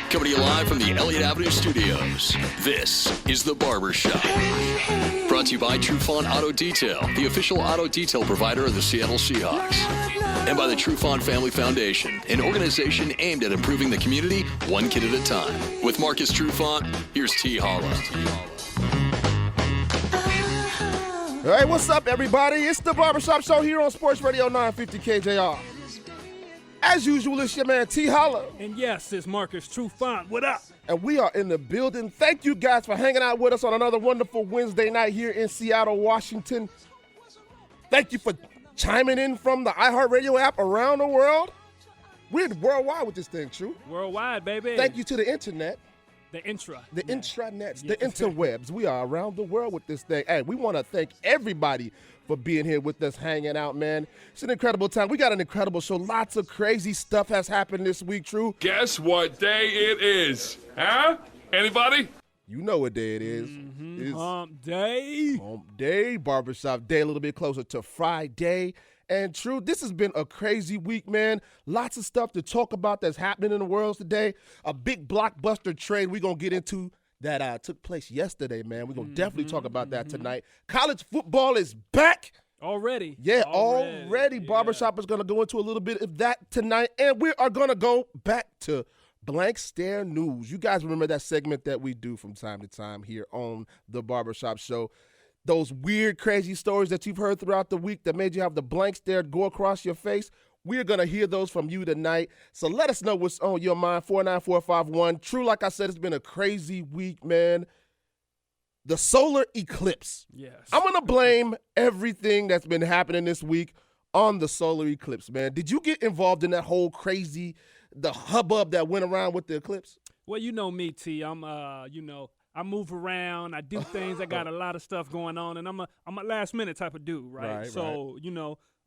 Coming to you live from the Elliott Avenue Studios, this is The Barbershop. Brought to you by Trufant Auto Detail, the official auto detail provider of the Seattle Seahawks. And by the Trufant Family Foundation, an organization aimed at improving the community one kid at a time. With Marcus Trufant, here's T. Holla. All right, what's up, everybody? It's The Barbershop Show here on Sports Radio 950 KJR. As usual, it's your man T. Holla. And yes, it's Marcus Trufant. What up? And we are in the building. Thank you guys for hanging out with us on another wonderful Wednesday night here in Seattle, Washington. Thank you for chiming in from the iHeartRadio app around the world. We're worldwide with this thing, True. Worldwide, baby. Thank you to the internet. The intranets, The interwebs. We are around the world with this thing. Hey, we want to thank everybody for being here with us, hanging out, man. It's an incredible time. We got an incredible show. Lots of crazy stuff has happened this week, True. Guess what day it is? Huh? Anybody? You know what day it is. It's Hump Day. Hump Day, Barbershop Day, a little bit closer to Friday. And True, this has been a crazy week, man. Lots of stuff to talk about that's happening in the world today. A big blockbuster trade we're going to get into that took place yesterday, man. We're going to definitely talk about that tonight. College football is back. Already. Yeah, already. Yeah. Barbershop is going to go into a little bit of that tonight. And we are going to go back to Blank Stare News. You guys remember that segment that we do from time to time here on The Barbershop Show. Those weird, crazy stories that you've heard throughout the week that made you have the blank stare go across your face. We're going to hear those from you tonight. So let us know what's on your mind, 49451. True, like I said, it's been a crazy week, man. The solar eclipse. Yes. I'm going to blame everything that's been happening this week on the solar eclipse, man. Did you get involved in that whole crazy, the hubbub that went around with the eclipse? Well, you know me, T. I move around. I do things. I got a lot of stuff going on, and I'm a last minute type of dude, right? So,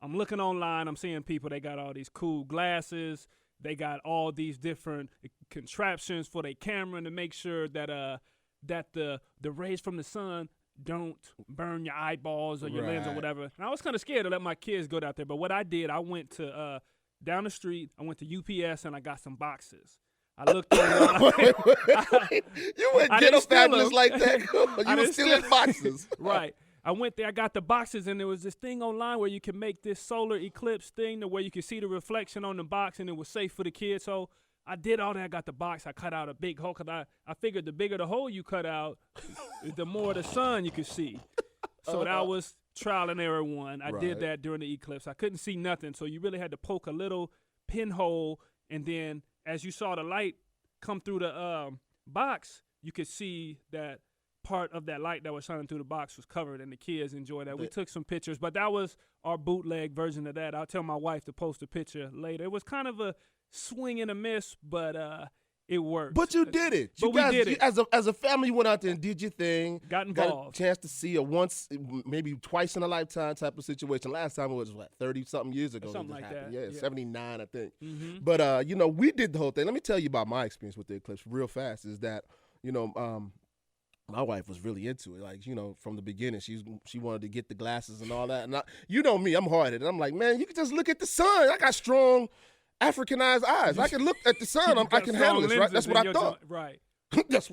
I'm looking online. I'm seeing people. They got all these cool glasses. They got all these different contraptions for their camera to make sure that the rays from the sun don't burn your eyeballs or your lens or whatever. And I was kind of scared to let my kids go out there. But what I did, I went to down the street. I went to UPS and I got some boxes. I looked online. You went ghetto fabulous like that. You were stealing boxes. Right. I went there. I got the boxes, and there was this thing online where you can make this solar eclipse thing to where you can see the reflection on the box, and it was safe for the kids. So I did all that. I got the box. I cut out a big hole because I figured the bigger the hole you cut out, the more of the sun you could see. So that was trial and error one. I did that during the eclipse. I couldn't see nothing, so you really had to poke a little pinhole, and then as you saw the light come through the box, you could see that part of that light that was shining through the box was covered, and the kids enjoyed that. We took some pictures, but that was our bootleg version of that. I'll tell my wife to post a picture later. It was kind of a swing and a miss, but it worked. But you did it. We did it. As a family, you went out there and did your thing. Got involved. Got a chance to see it once, maybe twice in a lifetime type of situation. Last time it was, 30-something years ago. Something like happened. that. Yeah, 79, I think. Mm-hmm. But, we did the whole thing. Let me tell you about my experience with the eclipse real fast is that, my wife was really into it. Like, from the beginning, she wanted to get the glasses and all that. And you know me, I'm hard-headed. I'm like, man, you can just look at the sun. I got strong Africanized eyes. I can look at the sun. I can handle this, right? That's what I thought. Right.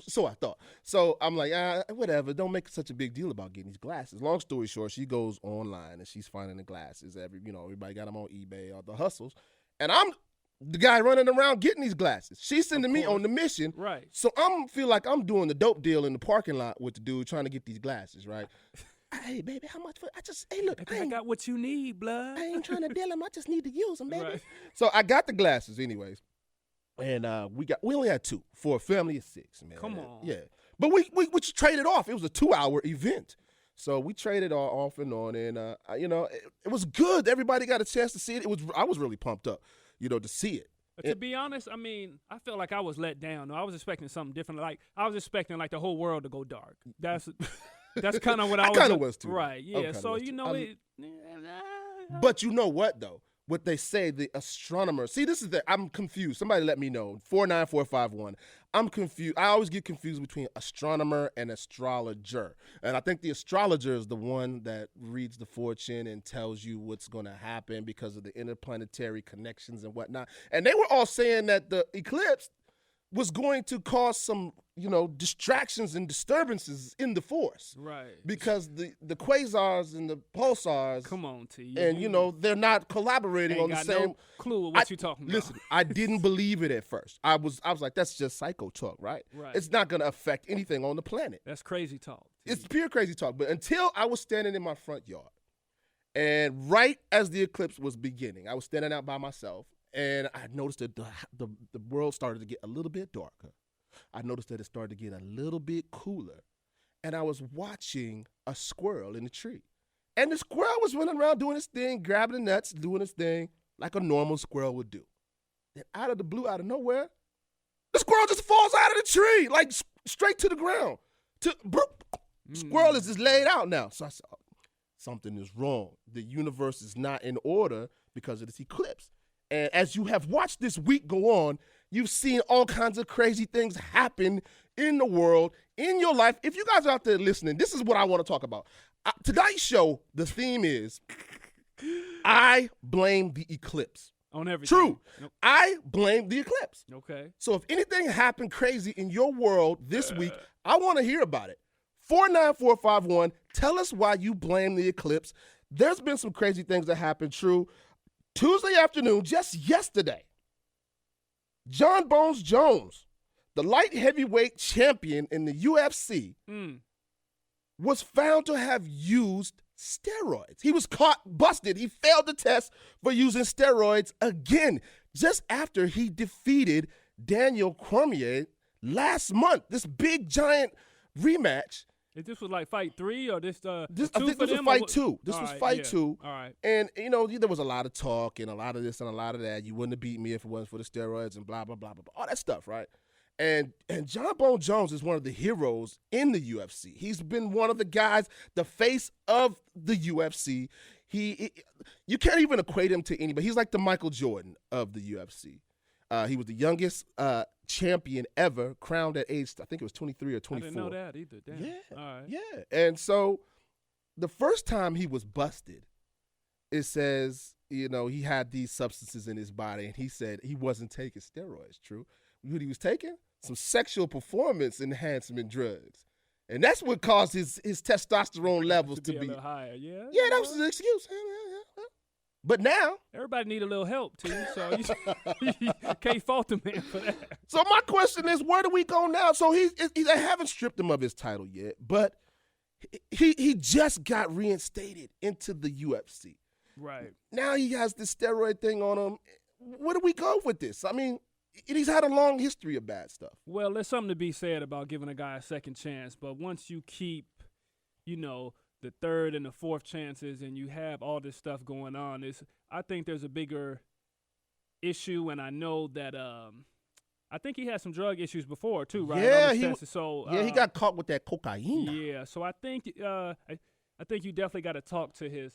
So I thought. So I'm like, whatever. Don't make such a big deal about getting these glasses. Long story short, she goes online and she's finding the glasses. Everybody got them on eBay, all the hustles. And I'm the guy running around getting these glasses. She's sending me on the mission. Right. So I feel like I'm doing the dope deal in the parking lot with the dude trying to get these glasses, right? Hey, baby, how much for? Look, I got what you need, blood. I ain't trying to deal them. I just need to use them, baby. Right. So I got the glasses anyways. And we only had two for a family of 6, man. Come on. Yeah. But we traded off. It was a 2-hour event. So we traded off and on, and it was good. Everybody got a chance to see it. I was really pumped up, to see it. To be honest, I felt like I was let down. I was expecting something different. Like I was expecting like the whole world to go dark. That's kind of what I was. I kind of was too. Right. Yeah. So it. But you know what though? What they say, the astronomers. See, this is I'm confused. Somebody let me know. 49451. I'm confused. I always get confused between astronomer and astrologer. And I think the astrologer is the one that reads the fortune and tells you what's going to happen because of the interplanetary connections and whatnot. And they were all saying that the eclipse was going to cause some, distractions and disturbances in the force. Right. Because the quasars and the pulsars. Come on, T. And, they're not collaborating ain't on the got same. No clue what you're talking about. Listen, I didn't believe it at first. I was like, that's just psycho talk, right? Right. It's not going to affect anything on the planet. That's crazy talk. T. It's pure crazy talk. But until I was standing in my front yard, and right as the eclipse was beginning, I was standing out by myself, and I noticed that the world started to get a little bit darker. I noticed that it started to get a little bit cooler, and I was watching a squirrel in the tree. And the squirrel was running around doing his thing, grabbing the nuts, doing his thing like a normal squirrel would do. Then out of the blue, out of nowhere, the squirrel just falls out of the tree, like straight to the ground. Squirrel is just laid out now. So I said, something is wrong. The universe is not in order because of this eclipse. And as you have watched this week go on, you've seen all kinds of crazy things happen in the world, in your life. If you guys are out there listening, this is what I want to talk about. Tonight's show, the theme is, I blame the eclipse. On everything. True. Nope. I blame the eclipse. Okay. So if anything happened crazy in your world this week, I want to hear about it. 49451, tell us why you blame the eclipse. There's been some crazy things that happened, True. Tuesday afternoon, just yesterday, John Bones Jones, the light heavyweight champion in the UFC, was found to have used steroids. He was caught busted. He failed the test for using steroids again, just after he defeated Daniel Cormier last month. This big, giant rematch. This was like fight 3 or this I think this was fight 2. This was fight 2. All right. And, there was a lot of talk and a lot of this and a lot of that. You wouldn't have beat me if it wasn't for the steroids and blah, blah, blah, blah, blah. All that stuff, right? And John Bone Jones is one of the heroes in the UFC. He's been one of the guys, the face of the UFC. You can't even equate him to anybody. He's like the Michael Jordan of the UFC. He was the youngest champion ever, crowned at age, I think it was 23 or 24. I didn't know that either. Damn. Yeah. All right. Yeah. And so the first time he was busted, it says, he had these substances in his body, and he said he wasn't taking steroids, True. What he was taking? Some sexual performance enhancement drugs. And that's what caused his testosterone levels to be a little higher. Yeah. Yeah, that was his excuse. But now, everybody need a little help too, so you can't fault the man for that. So my question is, where do we go now? So they haven't stripped him of his title yet, but he just got reinstated into the UFC. Right. Now he has this steroid thing on him. Where do we go with this? I mean, he's had a long history of bad stuff. Well, there's something to be said about giving a guy a second chance, but once you keep, the third and the fourth chances, and you have all this stuff going on, I think there's a bigger issue, and I know that I think he had some drug issues before too, right? Yeah, he got caught with that cocaine. Yeah, so I think I think you definitely got to talk to his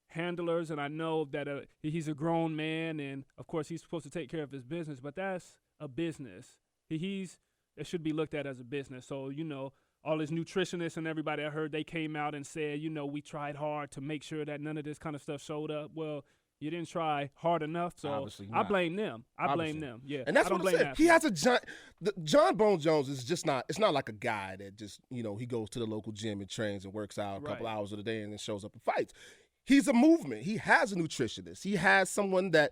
handlers, and I know that he's a grown man, and of course he's supposed to take care of his business, but that's a business. It should be looked at as a business. So all his nutritionists and everybody, I heard they came out and said, we tried hard to make sure that none of this kind of stuff showed up. Well, you didn't try hard enough, so I blame them. I blame them. Yeah, and that's what I said. He has a giant. John Bone Jones is just not. It's not like a guy that just he goes to the local gym and trains and works out a couple hours of the day and then shows up and fights. He's a movement. He has a nutritionist. He has someone that,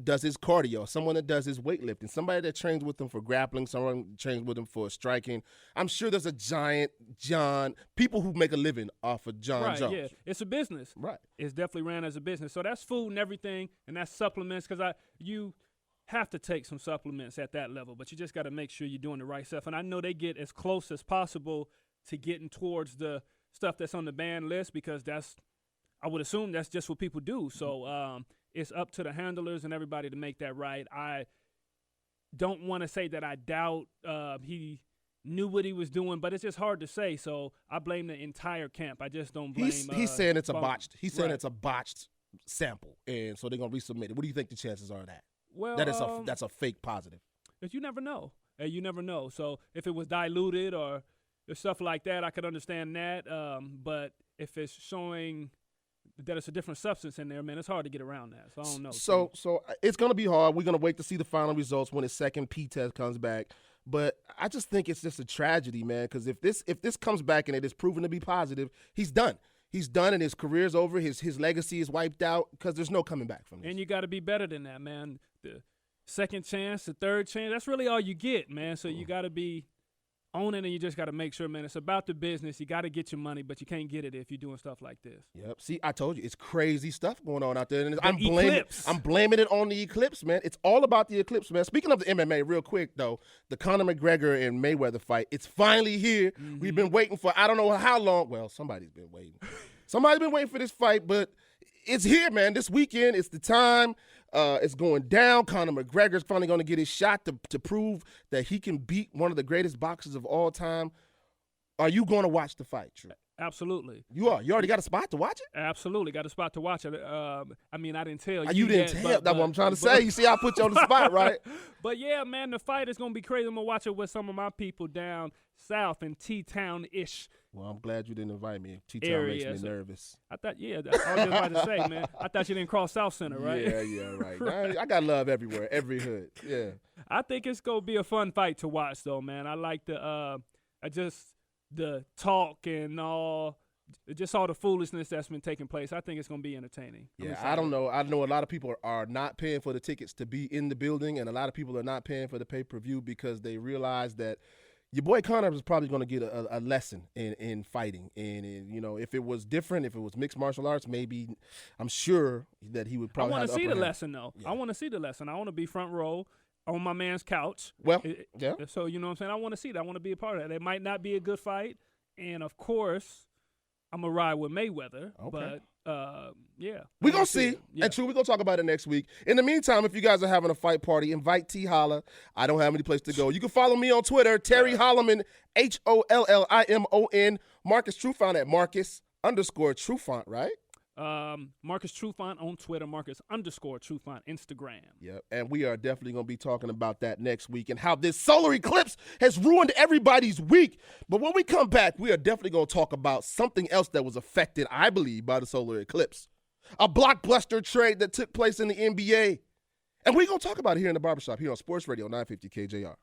does his cardio, someone that does his weightlifting, somebody that trains with him for grappling, someone trains with him for striking. I'm sure there's a giant people who make a living off of John Jones. Yeah, it's a business. Right. It's definitely ran as a business. So that's food and everything, and that's supplements, because you have to take some supplements at that level, but you just got to make sure you're doing the right stuff. And I know they get as close as possible to getting towards the stuff that's on the ban list, because I would assume that's just what people do. So it's up to the handlers and everybody to make that right. I don't want to say that I doubt he knew what he was doing, but it's just hard to say. So I blame the entire camp. I just don't blame. He's saying it's a botched. He's saying it's a botched sample, and so they're gonna resubmit it. What do you think the chances are of that? Well, that's a fake positive. If you never know, you never know. So if it was diluted or stuff like that, I could understand that. But if it's showing that it's a different substance in there, man. It's hard to get around that. So I don't know. So it's going to be hard. We're going to wait to see the final results when his second P-test comes back. But I just think it's just a tragedy, man, because if this comes back and it is proven to be positive, he's done. He's done and his career's over. His legacy is wiped out because there's no coming back from this. And you got to be better than that, man. The second chance, the third chance, that's really all you get, man. So you got to be on it, and you just got to make sure, man, it's about the business. You got to get your money, but you can't get it if you're doing stuff like this. Yep. See, I told you, it's crazy stuff going on out there. And I'm blaming it on the eclipse, man. It's all about the eclipse, man. Speaking of the MMA, real quick, though, the Conor McGregor and Mayweather fight, it's finally here. Mm-hmm. We've been waiting for I don't know how long. Well, somebody's been waiting. Somebody's been waiting for this fight, but it's here, man. This weekend, it's the time. It's going down. Conor McGregor's finally going to get his shot to prove that he can beat one of the greatest boxers of all time. Are you going to watch the fight, True? Absolutely. You are. You already got a spot to watch it? Absolutely. Got a spot to watch it. I mean, I didn't tell you. You didn't tell. That's what I'm trying to say. You see, I put you on the spot, right? But, yeah, man, the fight is going to be crazy. I'm going to watch it with some of my people down south in T-Town-ish. Well, I'm glad you didn't invite me. T-Town makes me nervous. I thought, I was just about to say, man. I thought you didn't cross South Center, right? Yeah, right. I got love everywhere, every hood. Yeah. I think it's gonna be a fun fight to watch, though, man. I like the talk and all the foolishness that's been taking place. I think it's gonna be entertaining. Yeah, I don't know. I know a lot of people are not paying for the tickets to be in the building, and a lot of people are not paying for the pay-per-view because they realize that your boy Conor is probably going to get a lesson in fighting. And, if it was different, if it was mixed martial arts, maybe I'm sure that he would probably I want have to see the lesson, though. Yeah. I want to see the lesson. I want to be front row on my man's couch. Well, yeah. So, you know what I'm saying? I want to see that. I want to be a part of that. It might not be a good fight. And, of course, I'm going to ride with Mayweather. Okay. But, yeah. We're going to see. Yeah. And true, we're going to talk about it next week. In the meantime, if you guys are having a fight party, invite T. Holla. I don't have any place to go. You can follow me on Twitter, Terry Hollimon, Hollimon, Marcus Trufant at Marcus_Trufant, right? Marcus Trufant on Twitter, Marcus_Trufant, Instagram. Yep, and we are definitely going to be talking about that next week and how this solar eclipse has ruined everybody's week. But when we come back, we are definitely going to talk about something else that was affected, I believe, by the solar eclipse. A blockbuster trade that took place in the NBA. And we're going to talk about it here in the Barbershop, here on Sports Radio 950 KJR.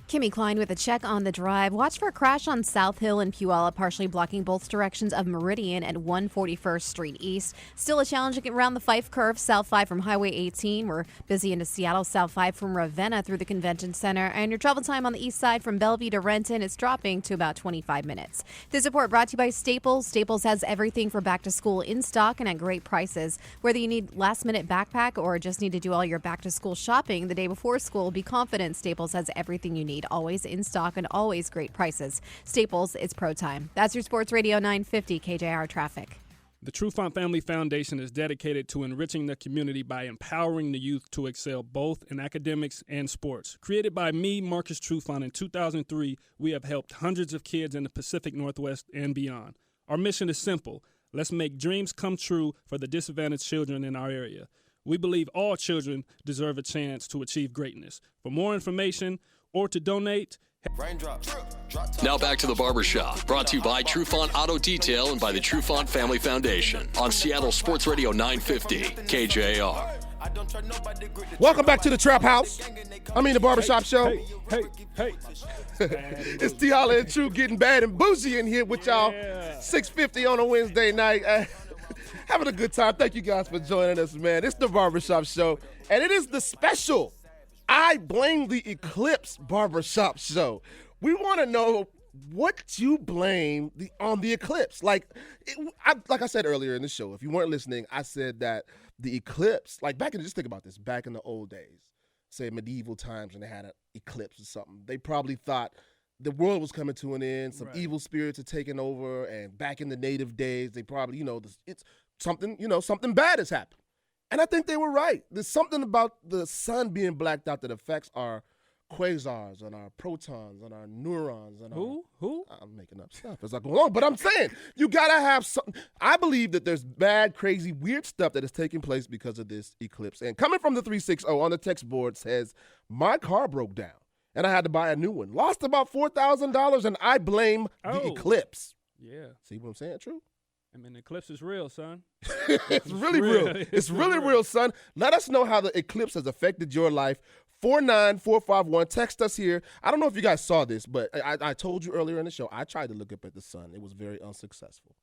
Kimmy Klein with a check on the drive. Watch for a crash on South Hill and Puyallup, partially blocking both directions of Meridian at 141st Street East. Still a challenge around the Fife Curve, South 5 from Highway 18. We're busy into Seattle, South 5 from Ravenna through the Convention Center. And your travel time on the east side from Bellevue to Renton is dropping to about 25 minutes. This report brought to you by Staples. Staples has everything for back to school in stock and at great prices. Whether you need last-minute backpack or just need to do all your back-to-school shopping the day before school, be confident Staples has everything you need. Always in stock and always great prices. Staples, it's pro time. That's your Sports Radio 950 KJR traffic. The Trufant Family Foundation is dedicated to enriching the community by empowering the youth to excel both in academics and sports. Created by me, Marcus Trufant, in 2003, we have helped hundreds of kids in the Pacific Northwest and beyond. Our mission is simple. Let's make dreams come true for the disadvantaged children in our area. We believe all children deserve a chance to achieve greatness. For more information or to donate. Now back to the Barbershop, brought to you by Trufant Auto Detail and by the Trufant Family Foundation on Seattle Sports Radio 950 KJR. Welcome back to the Trap House. The Barbershop Show. Hey. It's T. Holla and True getting bad and bougie in here with y'all. 6:50 on a Wednesday night. Having a good time. Thank you guys for joining us, man. It's the Barbershop Show, and it is the special I Blame the Eclipse Barbershop Show. We want to know what you blame on the eclipse. Like I said earlier in the show, if you weren't listening, I said that the eclipse, just think about this, back in the old days, say medieval times when they had an eclipse or something, they probably thought the world was coming to an end, some evil spirits had taken over, and back in the native days, they probably, it's something bad has happened. And I think they were right. There's something about the sun being blacked out that affects our quasars and our protons and our neurons. And Who? I'm making up stuff as I go along. But I'm saying, you got to have something. I believe that there's bad, crazy, weird stuff that is taking place because of this eclipse. And coming from the 360 on the text board says, my car broke down and I had to buy a new one. Lost about $4,000 and I blame the eclipse. Yeah. See what I'm saying, True? I mean, the eclipse is real, son. It's really real. It's really real, son. Let us know how the eclipse has affected your life. 49451. Text us here. I don't know if you guys saw this, but I told you earlier in the show, I tried to look up at the sun. It was very unsuccessful.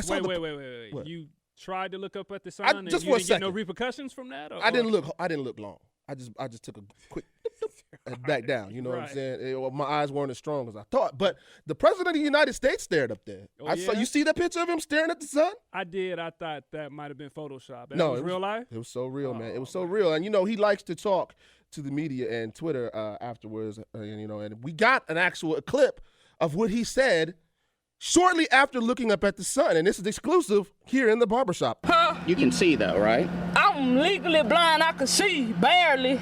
Wait. What? You tried to look up at the sun and just you for a didn't get no second. repercussions from that? I didn't look long. I just took a quick and back down. You know what I'm Right. saying? My eyes weren't as strong as I thought. But the president of the United States stared up there. Oh, I saw. yeah? You see that picture of him staring at the sun? I did. I thought that might have been Photoshop. That No, was it was real life? It was so real, man. It was so Oh, real. And, he likes to talk to the media and Twitter afterwards. And we got an actual clip of what he said shortly after looking up at the sun. And this is exclusive here in the barbershop. You can see though, right? I'm legally blind. I can see barely.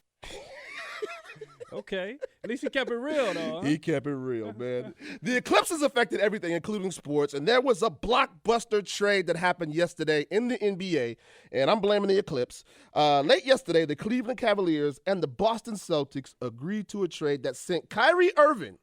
Okay. At least he kept it real, though. Huh? He kept it real, man. The eclipse has affected everything, including sports, and there was a blockbuster trade that happened yesterday in the NBA, and I'm blaming the eclipse. Late yesterday, the Cleveland Cavaliers and the Boston Celtics agreed to a trade that sent Kyrie Irving,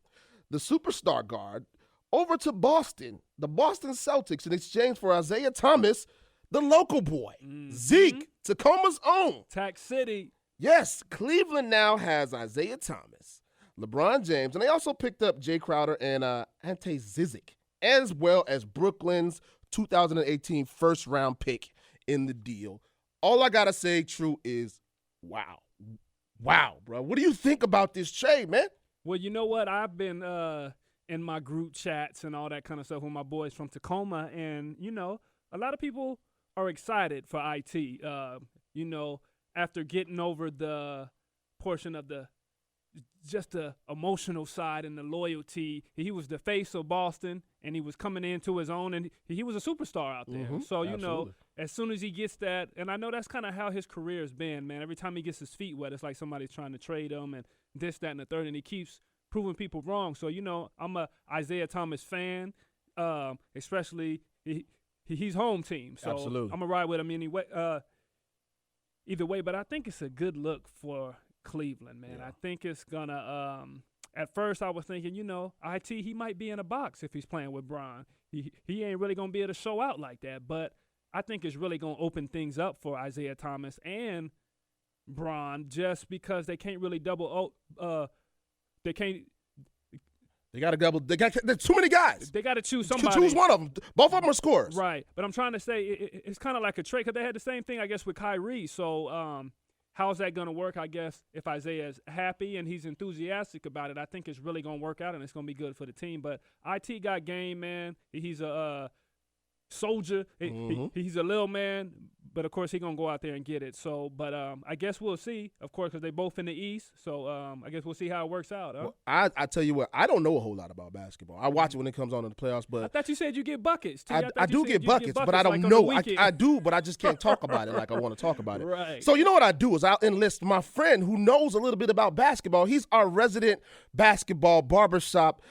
the superstar guard, over to Boston, the Boston Celtics, in exchange for Isaiah Thomas, the local boy, Zeke, Tacoma's own. Tax City. Yes, Cleveland now has Isaiah Thomas, LeBron James, and they also picked up Jay Crowder and Ante Zizic, as well as Brooklyn's 2018 first-round pick in the deal. All I got to say, True, is wow. Wow, bro. What do you think about this trade, man? Well, you know what? I've been in my group chats and all that kind of stuff with my boys from Tacoma, and, a lot of people are excited for IT. After getting over the portion of just the emotional side and the loyalty, he was the face of Boston, and he was coming into his own, and he was a superstar out there. So, absolutely. as soon as he gets that, and I know that's kind of how his career has been, man. Every time he gets his feet wet, it's like somebody's trying to trade him and this, that, and the third, and he keeps proving people wrong. So, I'm a Isaiah Thomas fan, especially he's home team. So Absolutely. I'm going to ride with him anyway. Either way, but I think it's a good look for Cleveland, man. Yeah. I think it's going to at first I was thinking, IT, he might be in a box if he's playing with Bron. He ain't really going to be able to show out like that, but I think it's really going to open things up for Isaiah Thomas and Bron just because they can't really they can't. They got to double. There's too many guys. They got to choose You somebody. can choose one of them. Both of them are scorers. Right, but I'm trying to say it's kind of like a trade because they had the same thing, I guess, with Kyrie. So how's that going to work, I guess, if Isaiah is happy and he's enthusiastic about it? I think it's really going to work out and it's going to be good for the team. But IT got game, man. He's a soldier. He's a little man, but, of course, he's going to go out there and get it. So, but I guess we'll see, of course, because they both in the East. So I guess we'll see how it works out. Huh? Well, I tell you what, I don't know a whole lot about basketball. I watch it when it comes on in the playoffs, but I thought you said you get buckets. T. I thought do you get said you buckets, but I don't like on know. the weekend. I do, but I just can't talk about it like I want to talk about it. Right. So you know what I do is I'll enlist my friend who knows a little bit about basketball. He's our resident basketball barbershop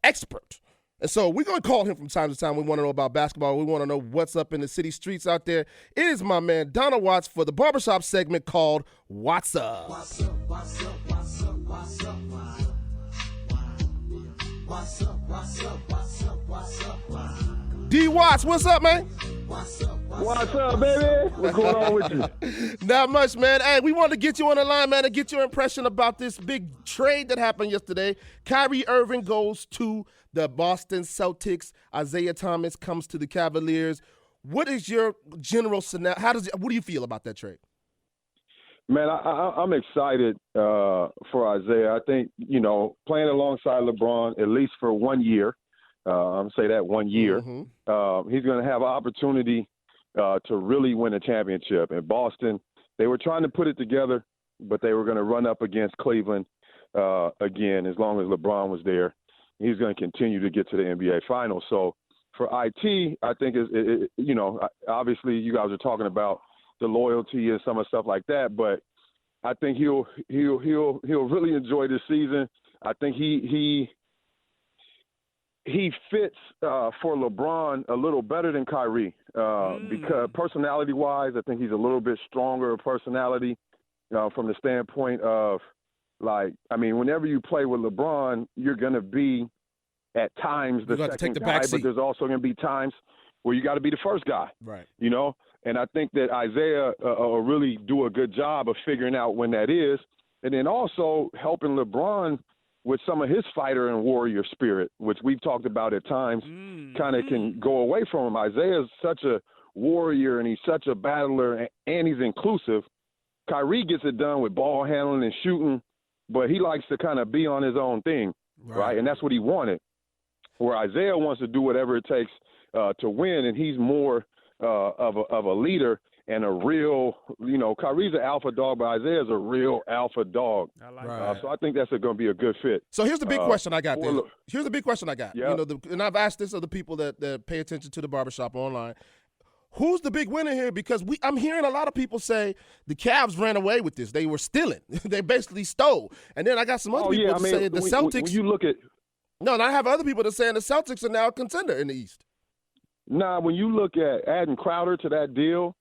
expert. And so we're going to call him from time to time. We want to know about basketball. We want to know what's up in the city streets out there. It is my man, Donald Watts, for the barbershop segment called What's Up? What's up, what's up, what's up, what's up, what's up, what's up, what's up, what's up, D. Watts, what's up, man? what's up, What's up, baby? What's going on with you? Not much, man. Hey, we wanted to get you on the line, man, and get your impression about this big trade that happened yesterday. Kyrie Irving goes to the Boston Celtics. Isaiah Thomas comes to the Cavaliers. What is your general scenario? What do you feel about that trade? Man, I'm excited for Isaiah. I think, playing alongside LeBron, at least for 1 year, I'm going to say that 1 year, he's going to have an opportunity to really win a championship. In Boston, they were trying to put it together, but they were going to run up against Cleveland again as long as LeBron was there. He's going to continue to get to the NBA Finals. So for IT, I think, obviously you guys are talking about the loyalty and some of the stuff like that, but I think he'll really enjoy this season. I think he fits for LeBron a little better than Kyrie because personality-wise, I think he's a little bit stronger personality from the standpoint of, whenever you play with LeBron, you're going to be at times the have to take second the guy, back but seat. there's also going to be times where you got to be the first guy. Right. You know, and I think that Isaiah will really do a good job of figuring out when that is, and then also helping LeBron with some of his fighter and warrior spirit, which we've talked about at times, kind of can go away from him. Isaiah's such a warrior, and he's such a battler, and he's inclusive. Kyrie gets it done with ball handling and shooting, but he likes to kind of be on his own thing, right? And that's what he wanted. Where Isaiah wants to do whatever it takes to win, and he's more of a leader and a real, you know, Kyrie's an alpha dog, but Isaiah's a real alpha dog. I like that. So I think that's going to be a good fit. So here's the big question I got there. look- Here's the big question I got. Yeah. You know, and I've asked this of the people that pay attention to the Barbershop online. Who's the big winner here? Because I'm hearing a lot of people say the Cavs ran away with this. They were stealing. They basically stole. And then I got some other people saying the Celtics. When you look at No, and I have other people that are saying the Celtics are now a contender in the East. when you look at adding Crowder to that deal,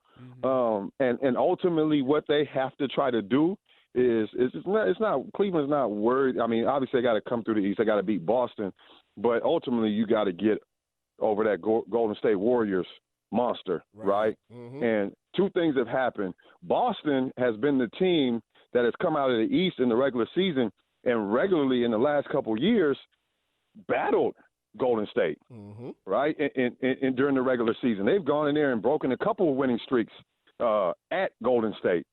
and ultimately what they have to try to do is it's not Cleveland's not worried. I mean, obviously they got to come through the East. They got to beat Boston, but ultimately you got to get over that Golden State Warriors monster, right? And two things have happened. Boston has been the team that has come out of the East in the regular season and regularly in the last couple of years battled Golden State, right? And during the regular season, they've gone in there and broken a couple of winning streaks at Golden State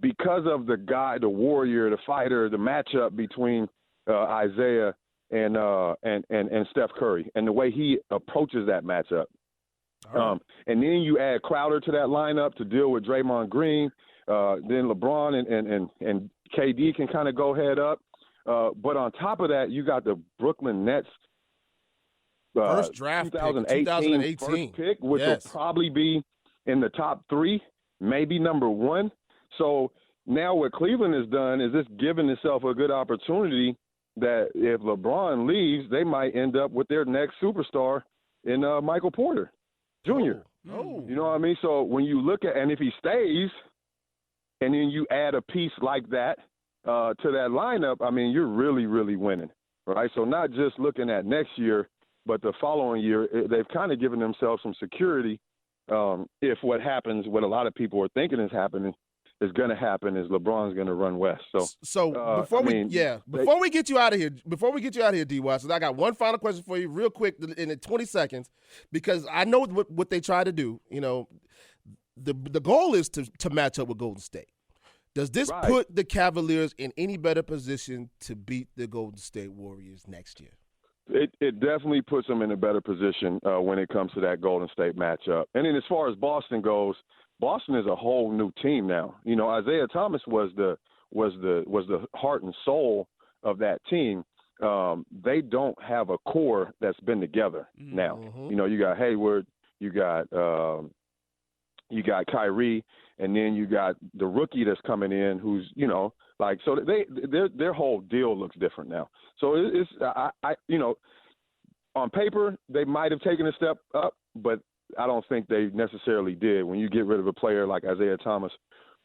because of the guy, the warrior, the fighter, the matchup between Isaiah and Steph Curry and the way he approaches that matchup. And then you add Crowder to that lineup to deal with Draymond Green. Then LeBron and KD can kind of go head up. But on top of that, you got the Brooklyn Nets First draft pick, 2018. first pick, which will probably be in the top 3, maybe number 1. So now what Cleveland has done is it's given itself a good opportunity that if LeBron leaves, they might end up with their next superstar in Michael Porter Jr. Oh. You know what I mean? So when you look at, and if he stays, and then you add a piece like that to that lineup, I mean, you're really, really winning, right? So not just looking at next year, but the following year, they've kind of given themselves some security if what happens, what a lot of people are thinking is happening, is going to happen, is LeBron's going to run west. So before we get you out of here, D. Watson, I got one final question for you, real quick, in 20 seconds, because I know what they try to do. You know, the goal is to match up with Golden State. Does this put the Cavaliers in any better position to beat the Golden State Warriors next year? It definitely puts them in a better position when it comes to that Golden State matchup. And then as far as Boston goes, Boston is a whole new team now. You know, Isaiah Thomas was the heart and soul of that team. They don't have a core that's been together now. You know, you got Hayward, you got Kyrie, and then you got the rookie that's coming in, who's, you know, like, so their whole deal looks different now. So it's you know, on paper they might have taken a step up, but I don't think they necessarily did. When you get rid of a player like Isaiah Thomas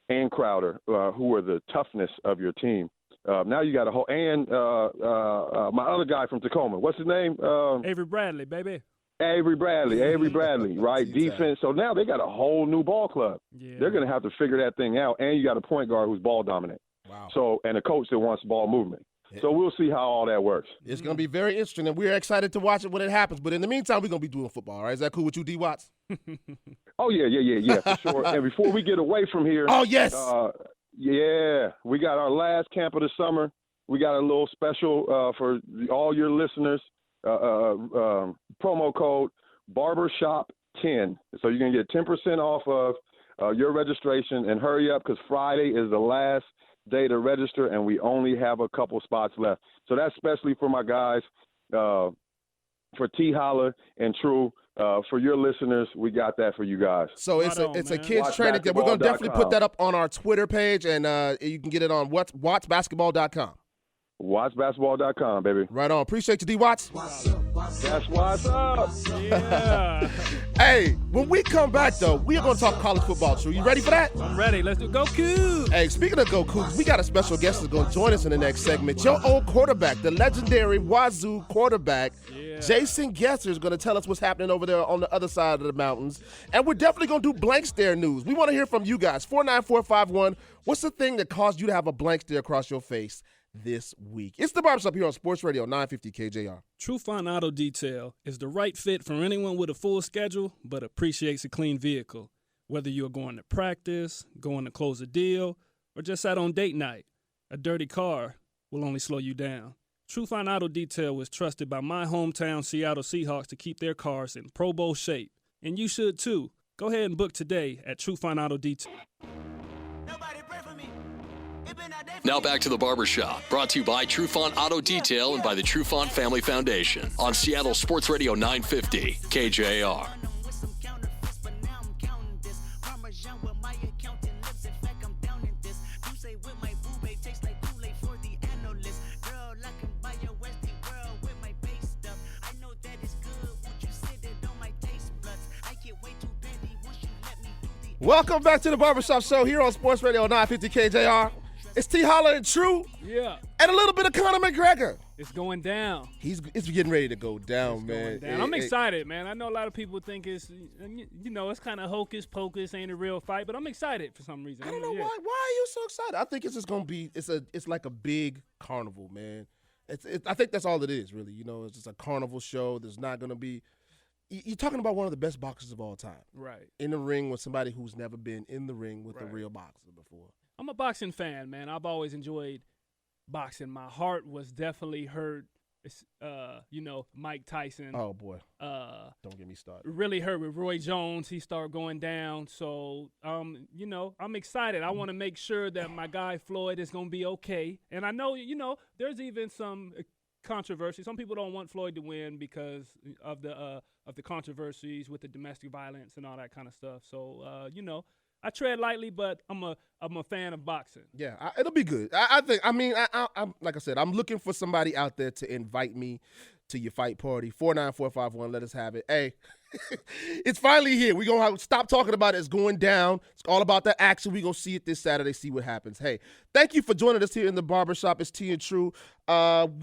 and Crowder, who are the toughness of your team, now you got a whole, and my other guy from Tacoma, what's his name? Avery Bradley, baby. Avery Bradley, right? Defense. So now they got a whole new ball club. Yeah. They're going to have to figure that thing out. And you got a point guard who's ball dominant. Wow. So, and a coach that wants ball movement. So we'll see how all that works. It's going to be very interesting, and we're excited to watch it when it happens. But in the meantime, we're going to be doing football, all right? Is that cool with you, D. Watts? Oh, yeah, for sure. And before we get away from here. Oh, yes. We got our last camp of the summer. We got a little special for all your listeners. Promo code Barbershop 10. So you're going to get 10% off of your registration, and hurry up because Friday is the last day to register, and we only have a couple spots left. So that's especially for my guys, for T. Holla and True. For your listeners, we got that for you guys. So it's a kids training camp. We're going to definitely put that up on our Twitter page, and you can get it on watchbasketball.com. WattsBasketball.com, baby. Right on. Appreciate you, D. Watts. That's what's up. Yeah. Hey, when we come back, though, we are going to talk college football, True. You ready for that? I'm ready. Let's do Go Cougs. Hey, speaking of Go Cougs, we got a special guest that's going to join us in the next segment. Your old quarterback, the legendary Wazoo quarterback, Jason Gesser, is going to tell us what's happening over there on the other side of the mountains. And we're definitely going to do blank stare news. We want to hear from you guys. 49451. What's the thing that caused you to have a blank stare across your face this week? It's the Barbershop here on Sports Radio 950 KJR. Trufant Auto Detail is the right fit for anyone with a full schedule but appreciates a clean vehicle. Whether you're going to practice, going to close a deal, or just out on date night, a dirty car will only slow you down. Trufant Auto Detail was trusted by my hometown Seattle Seahawks to keep their cars in Pro Bowl shape. And you should too. Go ahead and book today at Trufant Auto Detail. Now back to the Barbershop, brought to you by Trufant Auto Detail and by the Trufant Family Foundation on Seattle Sports Radio 950 KJR. Welcome back to the Barbershop Show here on Sports Radio 950 KJR. It's T. Holler and True. Yeah. And a little bit of Conor McGregor. It's going down. It's getting ready to go down, man. I'm excited, man. I know a lot of people think it's, it's kind of hocus pocus, ain't a real fight, but I'm excited for some reason. I don't know why. Why are you so excited? I think it's just gonna be. It's like a big carnival, man. I think that's all it is, really. It's just a carnival show. There's not gonna be. You're talking about one of the best boxers of all time. Right. In the ring with somebody who's never been in the ring with a real boxer before. I'm a boxing fan, man. I've always enjoyed boxing. My heart was definitely hurt, Mike Tyson. Oh, boy. Don't get me started. Really hurt with Roy Jones. He started going down. So, I'm excited. I want to make sure that my guy Floyd is going to be okay. And I know, there's even some controversy. Some people don't want Floyd to win because of the controversies with the domestic violence and all that kind of stuff. So, I tread lightly, but I'm a fan of boxing. Yeah, it'll be good. I'm like I said, I'm looking for somebody out there to invite me to your fight party. 49451, let us have it. Hey, it's finally here. We're going to stop talking about it. It's going down. It's all about the action. We're going to see it this Saturday, see what happens. Hey, thank you for joining us here in the Barbershop. It's T and True.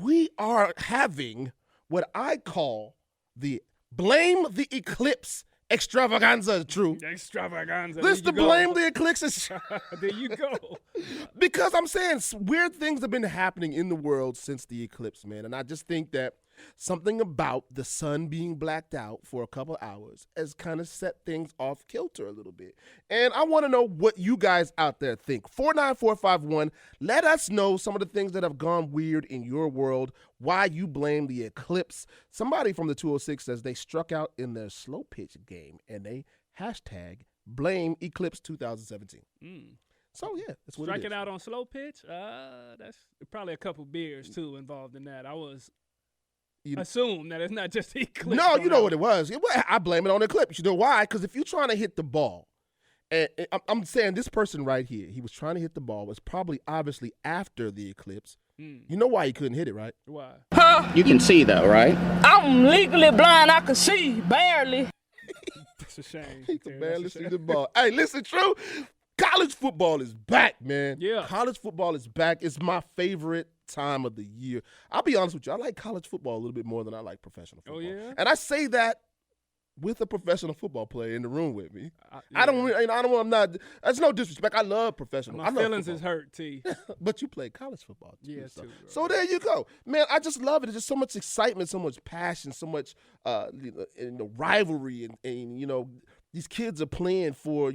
We are having what I call the Blame the Eclipse extravaganza, True. Extravaganza. This to blame the eclipse. There you go. Because I'm saying weird things have been happening in the world since the eclipse, man. And I just think that something about the sun being blacked out for a couple hours has kind of set things off kilter a little bit. And I want to know what you guys out there think. 49451, let us know some of the things that have gone weird in your world, why you blame the eclipse. Somebody from the 206 says they struck out in their slow pitch game and they hashtag blame eclipse 2017. So, yeah, that's what it is. Striking out on slow pitch? That's probably a couple beers, too, involved in that. I was assume that it's not just the eclipse. No, you know what it was. I blame it on the eclipse. You know why? Because if you're trying to hit the ball, and I'm saying this person right here, he was trying to hit the ball, was probably obviously after the eclipse. You know why he couldn't hit it, right? Why? You can see, though, right? I'm legally blind. I can see, barely. That's a shame. He could barely see the ball. Hey, listen, True. College football is back, man. Yeah. College football is back. It's my favorite time of the year. I'll be honest with you. I like college football a little bit more than I like professional football. Oh, yeah? And I say that with a professional football player in the room with me. I'm not, that's no disrespect. I love professional. My feelings is hurt, T. But you play college football too. Yeah, so. too. So there you go. Man, I just love it. There's just so much excitement, so much passion, so much rivalry. And these kids are playing for,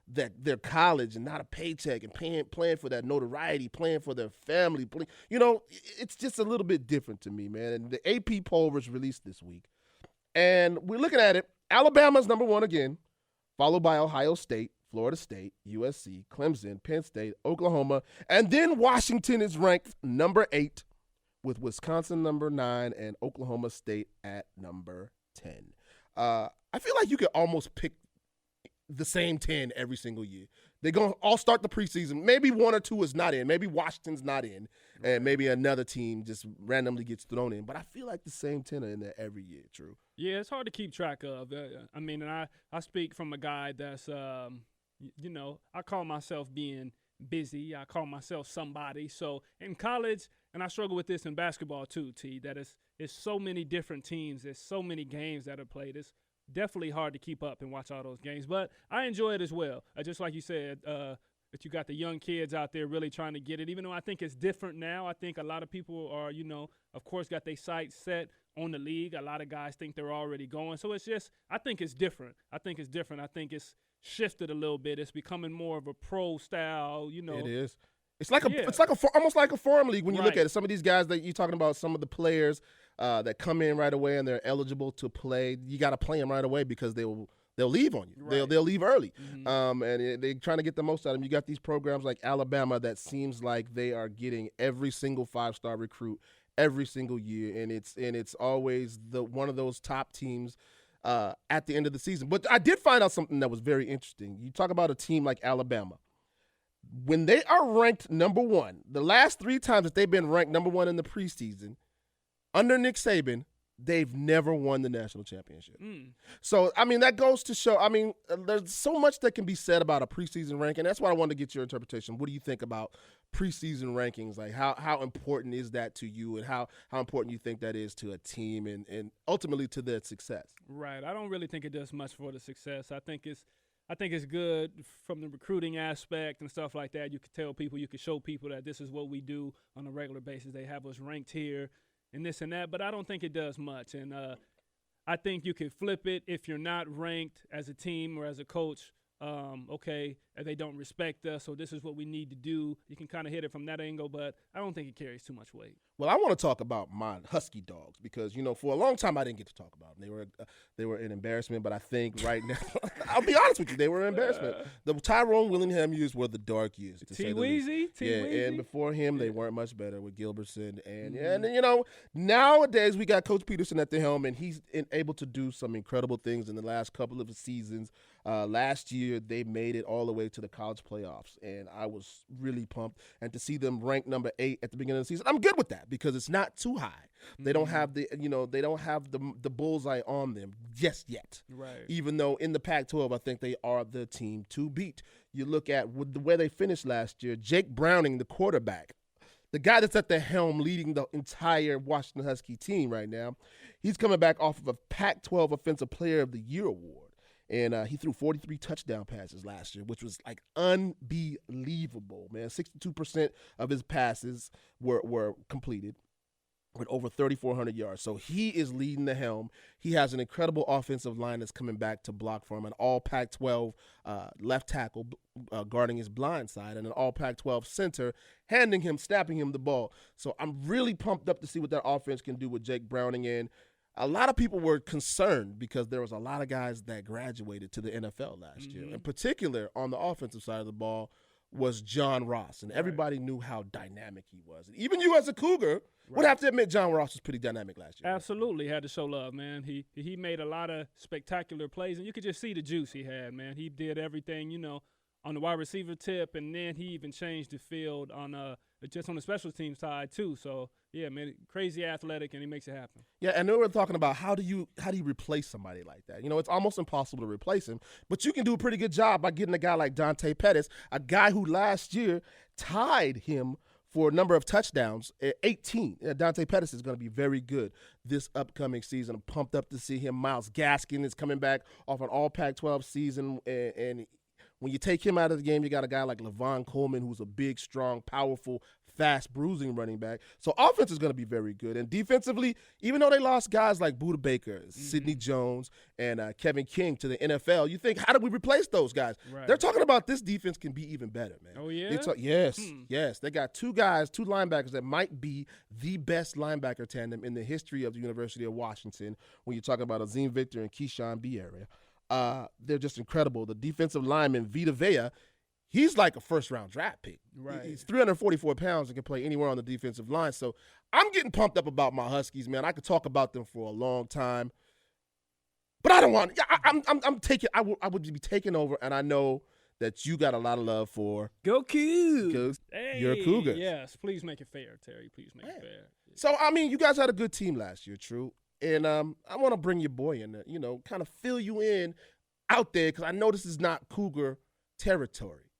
their college and not a paycheck and playing for that notoriety, playing for their family. It's just a little bit different to me, man. And the AP poll was released this week. And we're looking at it. Alabama's number one again, followed by Ohio State, Florida State, USC, Clemson, Penn State, Oklahoma, and then Washington is ranked number 8 with Wisconsin number 9 and Oklahoma State at number 10. I feel like you could almost pick the same 10 every single year. They're going to all start the preseason. Maybe one or two is not in. Maybe Washington's not in. And maybe another team just randomly gets thrown in. But I feel like the same 10 are in there every year, True. Yeah, it's hard to keep track of. I mean, and I speak from a guy that's, you know, I call myself being busy. I call myself somebody. So in college, and I struggle with this in basketball too, T, that it's so many different teams. There's so many games that are played. It's definitely hard to keep up and watch all those games. But I enjoy it as well. Just like you said, that you got the young kids out there really trying to get it. Even though I think it's different now, I think a lot of people are, you know, of course, got their sights set on the league. A lot of guys think they're already going. So it's just, I think it's different. I think it's shifted a little bit. It's becoming more of a pro style, you know. It is. It's like almost like a farm league when you look at it. Some of these guys that you're talking about, some of the players that come in right away and they're eligible to play, you got to play them right away because they'll leave on you. Right. They'll leave early. Mm-hmm. And they're trying to get the most out of them. You got these programs like Alabama that seems like they are getting every single 5-star recruit every single year, and it's always one of those top teams at the end of the season. But I did find out something that was very interesting. You talk about a team like Alabama. When they are ranked number one, the last 3 times that they've been ranked number one in the preseason, under Nick Saban, they've never won the national championship. So, I mean, that goes to show, I mean, there's so much that can be said about a preseason ranking. That's why I wanted to get your interpretation. What do you think about preseason rankings? Like, how important is that to you, and how important you think that is to a team and ultimately to their success? Right. I don't really think it does much for the success. I think it's good from the recruiting aspect and stuff like that. You could tell people, you could show people that this is what we do on a regular basis. They have us ranked here and this and that, but I don't think it does much. And I think you could flip it if you're not ranked as a team or as a coach. Okay, they don't respect us, so this is what we need to do. You can kind of hit it from that angle, but I don't think it carries too much weight. Well, I want to talk about my Husky dogs because, you know, for a long time I didn't get to talk about them. They were an embarrassment, but I think right now, I'll be honest with you, they were an embarrassment. The Tyrone Willingham years were the dark years. T-Weezy? And before him, they weren't much better with Gilbertson. And you know, nowadays we got Coach Peterson at the helm, and he's able to do some incredible things in the last couple of seasons. Last year, they made it all the way to the college playoffs, and I was really pumped. And to see them ranked number 8 at the beginning of the season, I'm good with that because it's not too high. They don't have the bullseye on them just yet. Right. Even though in the Pac-12, I think they are the team to beat. You look at the way they finished last year. Jake Browning, the quarterback, the guy that's at the helm leading the entire Washington Husky team right now, he's coming back off of a Pac-12 Offensive Player of the Year award. And he threw 43 touchdown passes last year, which was like unbelievable, man. 62% of his passes were completed with over 3,400 yards. So he is leading the helm. He has an incredible offensive line that's coming back to block for him, an all Pac-12 left tackle guarding his blind side, and an all Pac-12 center snapping him the ball. So I'm really pumped up to see what that offense can do with Jake Browning in. A lot of people were concerned because there was a lot of guys that graduated to the NFL last year. In particular, on the offensive side of the ball was John Ross, and everybody knew how dynamic he was. And even you as a Cougar would have to admit John Ross was pretty dynamic last year. Absolutely. Had to show love, man. He made a lot of spectacular plays, and you could just see the juice he had, man. He did everything, you know, on the wide receiver tip, and then he even changed the field on just on the special team side too. So yeah, man, crazy athletic, and he makes it happen. Yeah, and we were talking about how do you replace somebody like that? You know, it's almost impossible to replace him, but you can do a pretty good job by getting a guy like Dante Pettis, a guy who last year tied him for a number of touchdowns, 18. Dante Pettis is going to be very good this upcoming season. I'm pumped up to see him. Myles Gaskin is coming back off an all Pac-12 season, and when you take him out of the game, you got a guy like Levon Coleman, who's a big, strong, powerful, fast, bruising running back. So offense is going to be very good. And defensively, even though they lost guys like Buda Baker, Sidney Jones, and Kevin King to the NFL, you think, how do we replace those guys? Right. They're talking about this defense can be even better, man. Oh, yeah? Yes. They got two linebackers that might be the best linebacker tandem in the history of the University of Washington when you're talking about Azim Victor and Keyshawn Bierria. They're just incredible. The defensive lineman, Vita Vea, he's like a first-round draft pick. Right. He's 344 pounds and can play anywhere on the defensive line. So I'm getting pumped up about my Huskies, man. I could talk about them for a long time, but I don't want. I'm taking. I would be taking over, and I know that you got a lot of love for. Go Cougs! Because Hey, you're a Cougar. Yes, please make it fair, Terry. Please make it fair. So, I mean, you guys had a good team last year, True. And I want to bring your boy in there, kind of fill you in out there because I know this is not Cougar territory.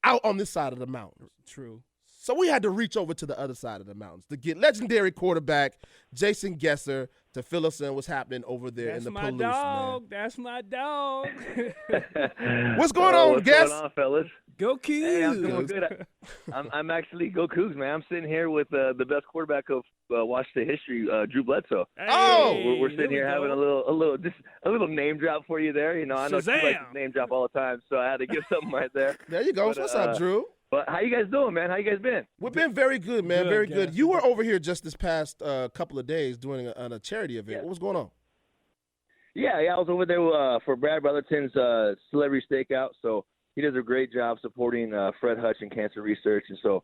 Out on this side of the mountains. True. So we had to reach over to the other side of the mountains to get legendary quarterback Jason Gesser to fill us in what's happening over there in the Palouse, man. That's my dog. What's going on, what's Guess? going on, fellas? Go Cougs. Hey, I'm doing good. I'm actually go Cougs, man. I'm sitting here with the best quarterback of Washington history, Drew Bledsoe. Hey, we're sitting here having a little name drop for you there. I know you like to name drop all the time, so I had to give something right there. There you go. But, what's up, Drew? But how you guys doing, man? How you guys been? We've been very good, man. Very good. You were over here just this past couple of days doing a charity event. Yeah. What was going on? Yeah, I was over there for Brad Brotherton's Celebrity Stakeout. So he does a great job supporting Fred Hutch and cancer research. And so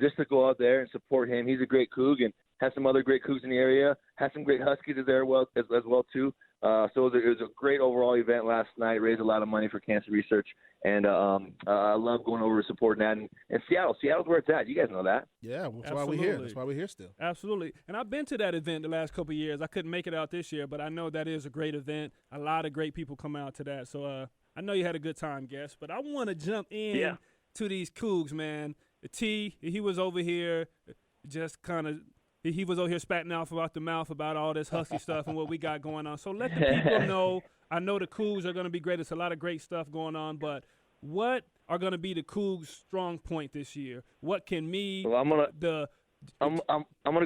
just to go out there and support him, he's a great Coug and has some other great Cougs in the area. Has some great Huskies as well too. So it was a great overall event last night. Raised a lot of money for cancer research, and I love going over and supporting that. And Seattle, Seattle's where it's at. You guys know that. Yeah, that's why we're here. That's why we're here still. Absolutely. And I've been to that event the last couple of years. I couldn't make it out this year, but I know that is a great event. A lot of great people come out to that. So I know you had a good time, Guess. But I want to jump in to these Cougs, man. T, he was over here just kind of – he was over here spatting off about the mouth about all this Husky stuff and what we got going on. So let the people know. I know the Cougs are going to be great. There's a lot of great stuff going on, but what are going to be the Cougs' strong point this year? What can I'm gonna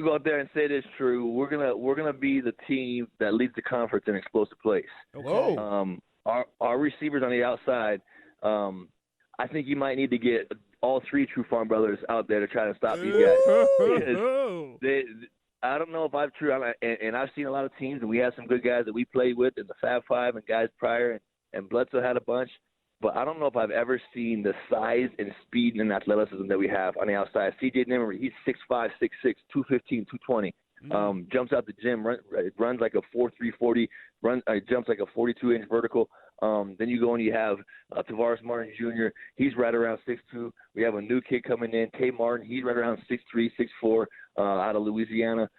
go out there and say this, True. We're gonna be the team that leads the conference in explosive plays. Okay. Our receivers on the outside. I think you might need to get all three Trufant brothers out there to try to stop these guys. I don't know if I've and I've seen a lot of teams, and we have some good guys that we played with in the Fab Five and guys prior, and Bledsoe had a bunch. But I don't know if I've ever seen the size and speed and athleticism that we have on the outside. C.J. Nimmery, he's 6'5", 6'6", 215, 220. Jumps out the gym, runs like a 4.3 40, jumps like a 42-inch vertical. Then you go and you have Tavares Martin Jr. He's right around 6'2". We have a new kid coming in, K. Martin. He's right around 6'3", 6'4", out of Louisiana.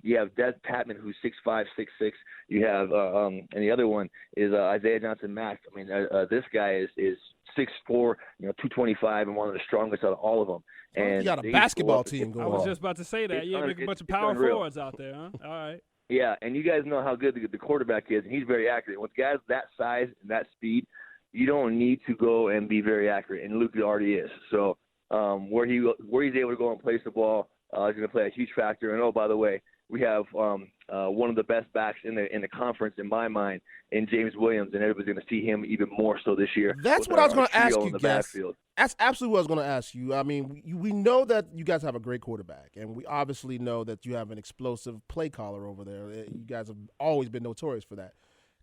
You have Des Patman, who's 6'5", 6'6". You have and the other one is Isaiah Johnson-Mack. I mean, this guy is 6'4", 225, and one of the strongest out of all of them. And you got a basketball team going on. I was just about to say that. You make a bunch of power forwards out there, huh? All right. Yeah, and you guys know how good the quarterback is, and he's very accurate. With guys that size and that speed, you don't need to go and be very accurate, and Luke already is. So where he's able to go and place the ball is going to play a huge factor. And, oh, by the way, we have one of the best backs in the conference, in my mind, in James Williams, and everybody's going to see him even more so this year. That's what I was going to ask you, guys. That's absolutely what I was going to ask you. I mean, we know that you guys have a great quarterback, and we obviously know that you have an explosive play caller over there. You guys have always been notorious for that.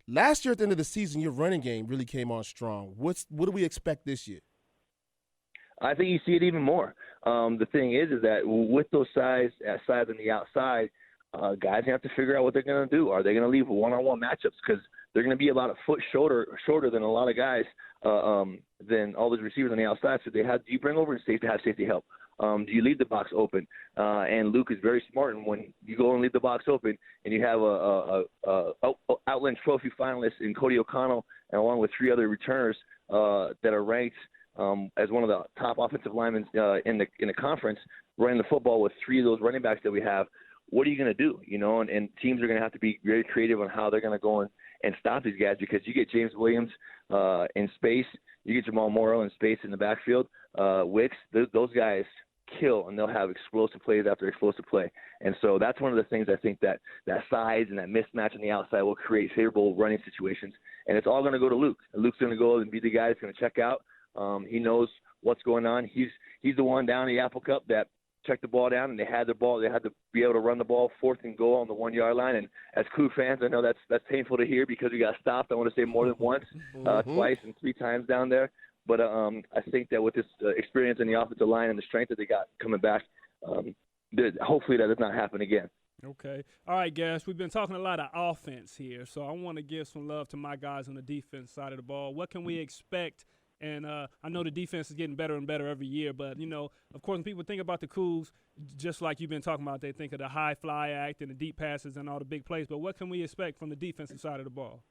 Last year at the end of the season, your running game really came on strong. What do we expect this year? I think you see it even more. The thing is that with those size on the outside, guys have to figure out what they're going to do. Are they going to leave one-on-one matchups? Because they're going to be about a foot shorter than a lot of guys, than all those receivers on the outside. So do you bring over and have safety help? Do you leave the box open? And Luke is very smart, and when you go and leave the box open, and you have a Outland Trophy finalist in Cody O'Connell, and along with three other returners that are ranked as one of the top offensive linemen in the conference, running the football with three of those running backs that we have. What are you going to do? And teams are going to have to be very creative on how they're going to go and stop these guys, because you get James Williams in space, you get Jamal Morrow in space in the backfield, Wicks, those guys kill, and they'll have explosive plays after explosive play. And so that's one of the things I think that size and that mismatch on the outside will create favorable running situations. And it's all going to go to Luke. And Luke's going to go and be the guy that's going to check out. He knows what's going on. He's the one down in the Apple Cup that checked the ball down, and they had the ball. They had to be able to run the ball 4th and goal on the 1 yard line. And as Coug fans, I know that's painful to hear, because we got stopped. I want to say more than once, twice and 3 times down there. But I think that with this experience in the offensive line and the strength that they got coming back, hopefully that does not happen again. Okay. All right, guys. We've been talking a lot of offense here, so I want to give some love to my guys on the defense side of the ball. What can we expect And I know the defense is getting better and better every year. But, of course, when people think about the Cougs, just like you've been talking about, they think of the high fly act and the deep passes and all the big plays. But what can we expect from the defensive side of the ball?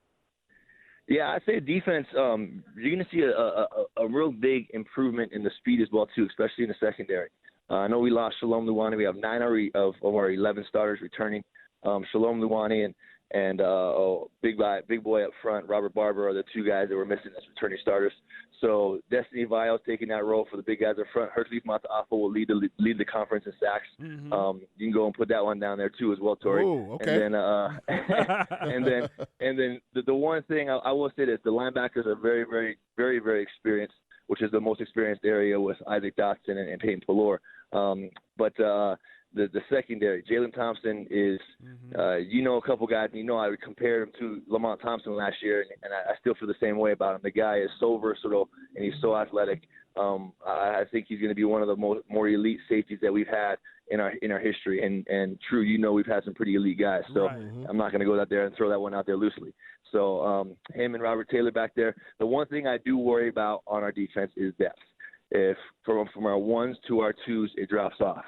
Yeah, I'd say defense, you're going to see a real big improvement in the speed as well, too, especially in the secondary. I know we lost Shalom Luwani. We have 9 of our 11 starters returning. Shalom Luwani and big boy up front, Robert Barber, are the 2 guys that were missing as returning starters. So Destiny Vial's taking that role for the big guys up front. Hercules Mata'afa will lead the conference in sacks. Mm-hmm. You can go and put that one down there too as well, Tori. Ooh, okay. And then and then the one thing I will say is the linebackers are very, very, very, very experienced, which is the most experienced area with Isaac Dotson and Peyton Pallor. But the secondary, Jalen Thompson is, a couple guys, I compared him to Lamont Thompson last year, and I still feel the same way about him. The guy is so versatile, and he's so athletic. I think he's going to be one of the more elite safeties that we've had in our history. And true, we've had some pretty elite guys, so I'm not going to go out there and throw that one out there loosely. So him and Robert Taylor back there. The one thing I do worry about on our defense is depth. If from our 1s to our 2s, it drops off.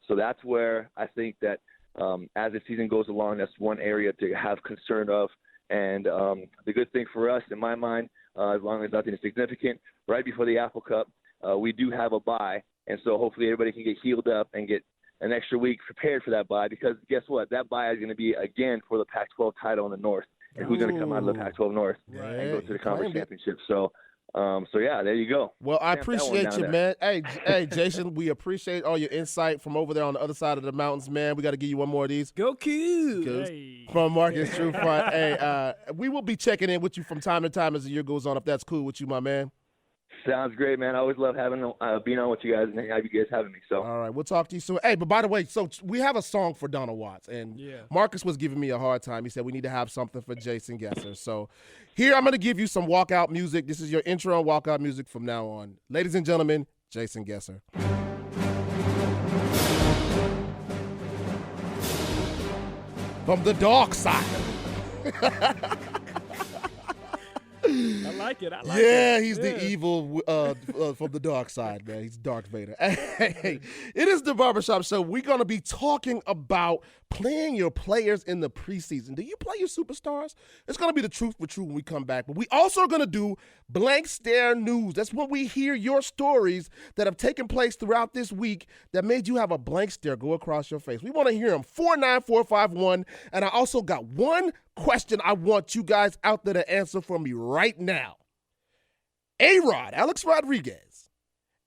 So that's where I think that as the season goes along, that's one area to have concern of. And the good thing for us, in my mind, as long as nothing is significant, right before the Apple Cup, we do have a bye. And so hopefully everybody can get healed up and get an extra week prepared for that bye, because guess what? That bye is going to be, again, for the Pac-12 title in the North. And who's going to come out of the Pac-12 North and go to the conference championship? So yeah, there you go. Well, I appreciate you, man. Hey, Jason, we appreciate all your insight from over there on the other side of the mountains, man. We got to give you one more of these. Go Cougs! Hey. From Marcus Trufant. Hey, we will be checking in with you from time to time as the year goes on, if that's cool with you, my man. Sounds great, man. I always love being on with you guys and you guys having me. So all right, we'll talk to you soon. Hey, but by the way, so we have a song for Donald Watts, and Marcus was giving me a hard time. He said we need to have something for Jason Gesser. So here I'm going to give you some walkout music. This is your intro and walkout music from now on. Ladies and gentlemen, Jason Gesser. From the dark side. I like it. Yeah, he's the evil from the dark side, man. He's Darth Vader. Hey, it is the Barbershop Show. We're going to be talking about playing your players in the preseason. Do you play your superstars? It's going to be the truth for true when we come back. But we also are going to do blank stare news. That's when we hear your stories that have taken place throughout this week that made you have a blank stare go across your face. We want to hear them. 49451. And I also got one question I want you guys out there to answer for me right now. A-Rod, Alex Rodriguez,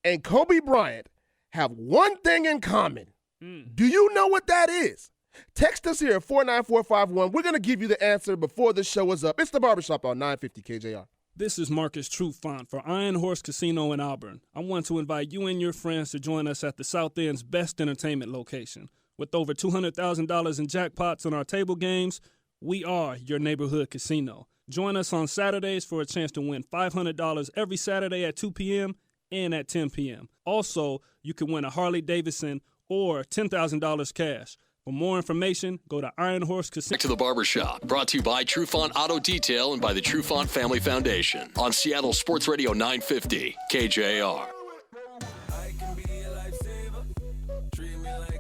and Kobe Bryant have one thing in common. Do you know what that is? Text us here at 49451. We're going to give you the answer before the show is up. It's the Barbershop on 950 KJR. This is Marcus Trufant for Iron Horse Casino in Auburn. I want to invite you and your friends to join us at the South End's best entertainment location. With over $200,000 in jackpots on our table games, we are your neighborhood casino. Join us on Saturdays for a chance to win $500 every Saturday at 2 p.m. and at 10 p.m. Also, you can win a Harley Davidson or $10,000 cash. For more information, go to Iron Horse Casino. Back to the Barbershop, brought to you by Trufant Auto Detail and by the Trufant Family Foundation on Seattle Sports Radio 950 KJR.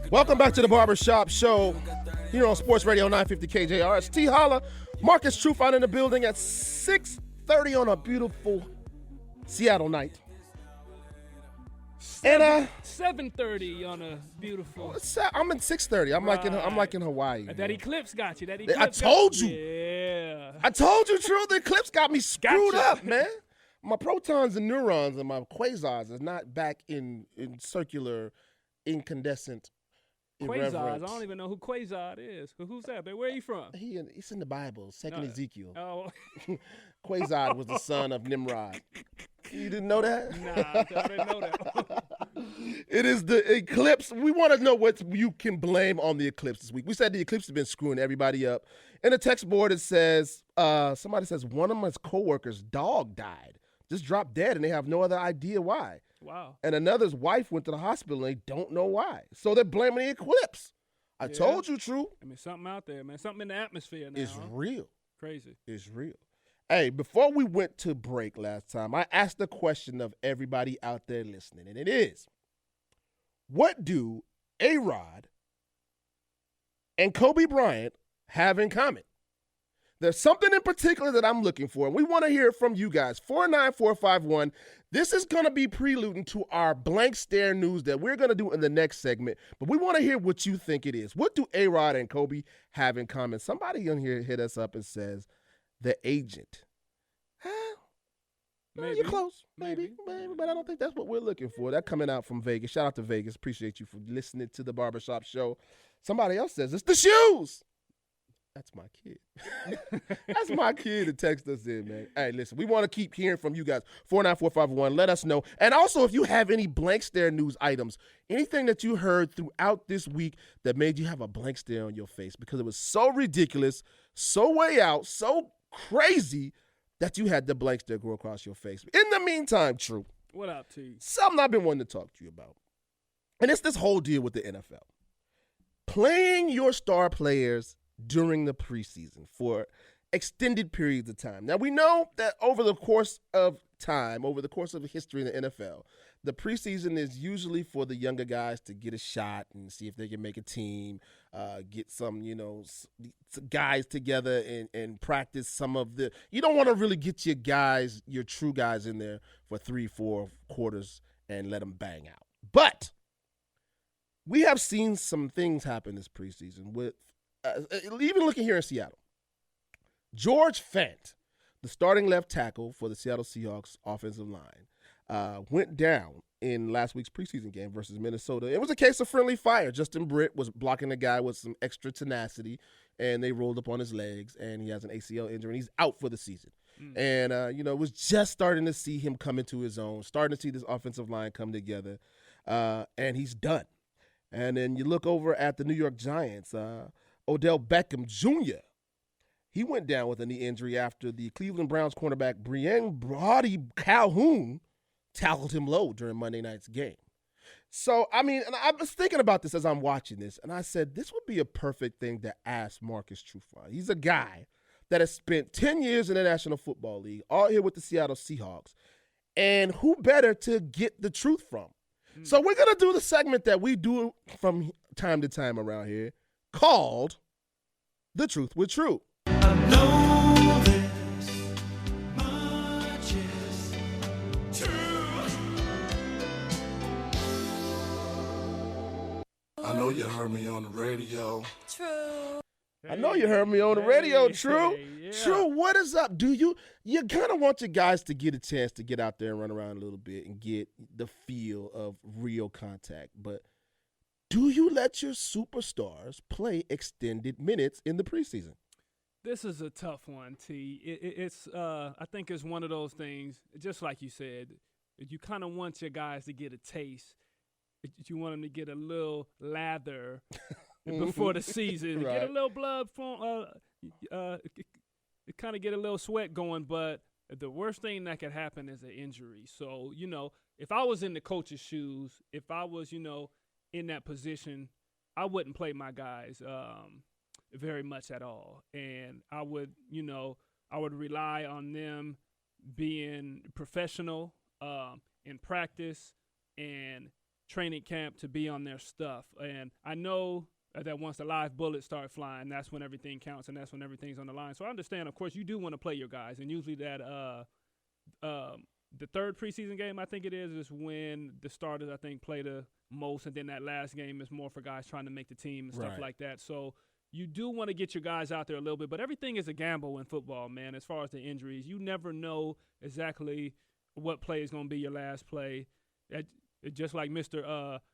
Welcome back to the Barbershop Show here on Sports Radio 950 KJR. It's T. Holla, Marcus Trufant in the building at 6:30 on a beautiful Seattle night. And 7:30 on a beautiful. I'm in 6:30. I'm like in Hawaii. That eclipse got you. I told you. Yeah. I told you, True. The eclipse got me screwed up, man. My protons and neurons and my quasars is not back in circular, incandescent. Quasars. I don't even know who Quasar is. Who's that? But where are you from? It's in the Bible, 2nd Ezekiel. Oh. Quasar was the son of Nimrod. You didn't know that? Nah, I didn't know that. It is the eclipse. We want to know what you can blame on the eclipse this week. We said the eclipse has been screwing everybody up. In the text board, it says, somebody says one of my coworkers' dog died. Just dropped dead, and they have no other idea why. Wow. And another's wife went to the hospital, and they don't know why. So they're blaming the eclipse. I told you, True. I mean, something out there, man. Something in the atmosphere now. It's real. Crazy. It's real. Hey, before we went to break last time, I asked the question of everybody out there listening, and it is, what do A-Rod and Kobe Bryant have in common? There's something in particular that I'm looking for, and we want to hear from you guys. 49451. This is going to be preluding to our blank stare news that we're going to do in the next segment, but we want to hear what you think it is. What do A-Rod and Kobe have in common? Somebody in here hit us up and says, the agent. Maybe. You're close. Maybe, but I don't think that's what we're looking for. That coming out from Vegas. Shout out to Vegas. Appreciate you for listening to the Barbershop Show. Somebody else says, it's the shoes. That's my kid. That's my kid to text us in, man. Hey, listen, we want to keep hearing from you guys. 49451, let us know. And also, if you have any blank stare news items, anything that you heard throughout this week that made you have a blank stare on your face because it was so ridiculous, so way out, so crazy that you had the blank stare go across your face. In the meantime, True. What up, T? Something I've been wanting to talk to you about. And it's this whole deal with the NFL. Playing your star players during the preseason for extended periods of time. Now, we know that over the course of time, over the course of history in the NFL, the preseason is usually for the younger guys to get a shot and see if they can make a team, get some, guys together and practice some of the – you don't want to really get your true guys in there for 3-4 quarters and let them bang out. But we have seen some things happen this preseason with even looking here in Seattle. George Fant, the starting left tackle for the Seattle Seahawks offensive line, went down in last week's preseason game versus Minnesota. It was a case of friendly fire. Justin Britt was blocking the guy with some extra tenacity, and they rolled up on his legs, and he has an ACL injury, and he's out for the season. And, it was just starting to see him come into his own, starting to see this offensive line come together, and he's done. And then you look over at the New York Giants, Odell Beckham Jr., he went down with a knee injury after the Cleveland Browns cornerback Brian Brody Calhoun tackled him low during Monday night's game. So, and I was thinking about this as I'm watching this, and I said this would be a perfect thing to ask Marcus Trufant. He's a guy that has spent 10 years in the National Football League, all here with the Seattle Seahawks, and who better to get the truth from? So we're going to do the segment that we do from time to time around here called The Truth with True. I know this much is true. I know you heard me on the radio. True. I know you heard me on the radio, True. Yeah. True, what is up? Do you kind of want your guys to get a chance to get out there and run around a little bit and get the feel of real contact, but do you let your superstars play extended minutes in the preseason? This is a tough one, T. It's I think it's one of those things, just like you said, you kind of want your guys to get a taste. You want them to get a little lather before the season, Right. get a little blood from, kind of get a little sweat going. But the worst thing that could happen is an injury. So, if I was in the coach's shoes, if I was, in that position, I wouldn't play my guys very much at all. And I would rely on them being professional in practice and training camp to be on their stuff. And I know that once the live bullets start flying, that's when everything counts and that's when everything's on the line. So I understand, of course, you do want to play your guys. And usually that the third preseason game, I think it is when the starters, I think, play the most. And then that last game is more for guys trying to make the team and stuff like that. So you do want to get your guys out there a little bit. But everything is a gamble in football, man, as far as the injuries. You never know exactly what play is going to be your last play. Just like Mr.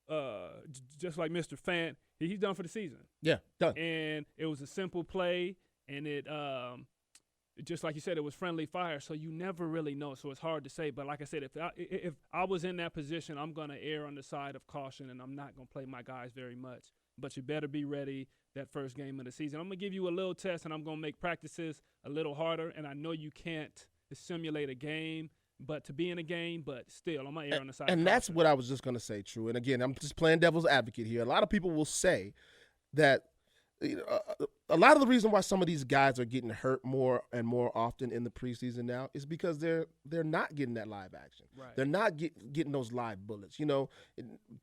Fant, he's done for the season. Yeah, done. And it was a simple play, and it just like you said, it was friendly fire. So you never really know. So it's hard to say. But like I said, if I was in that position, I'm gonna err on the side of caution, and I'm not gonna play my guys very much. But you better be ready that first game of the season. I'm gonna give you a little test, and I'm gonna make practices a little harder. And I know you can't simulate a game. But to be in a game, but still, I'm going to err on the side. And that's what I was just going to say, True. And again, I'm just playing devil's advocate here. A lot of people will say that a lot of the reason why some of these guys are getting hurt more and more often in the preseason now is because they're not getting that live action. Right. They're not getting those live bullets.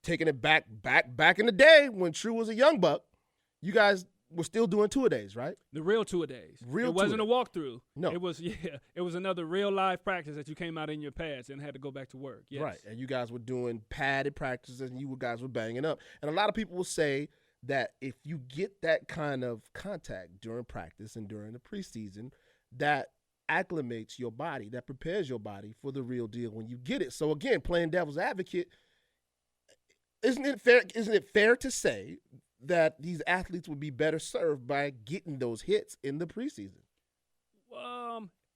Taking it back in the day when True was a young buck, you guys were still doing two-a-days, right? The real two-a-days. It wasn't a walkthrough. No. It was another real live practice that you came out in your pads and had to go back to work. Yes. Right, and you guys were doing padded practices and you guys were banging up. And a lot of people will say that if you get that kind of contact during practice and during the preseason, that acclimates your body, that prepares your body for the real deal when you get it. So again, playing devil's advocate, isn't it fair to say that these athletes would be better served by getting those hits in the preseason?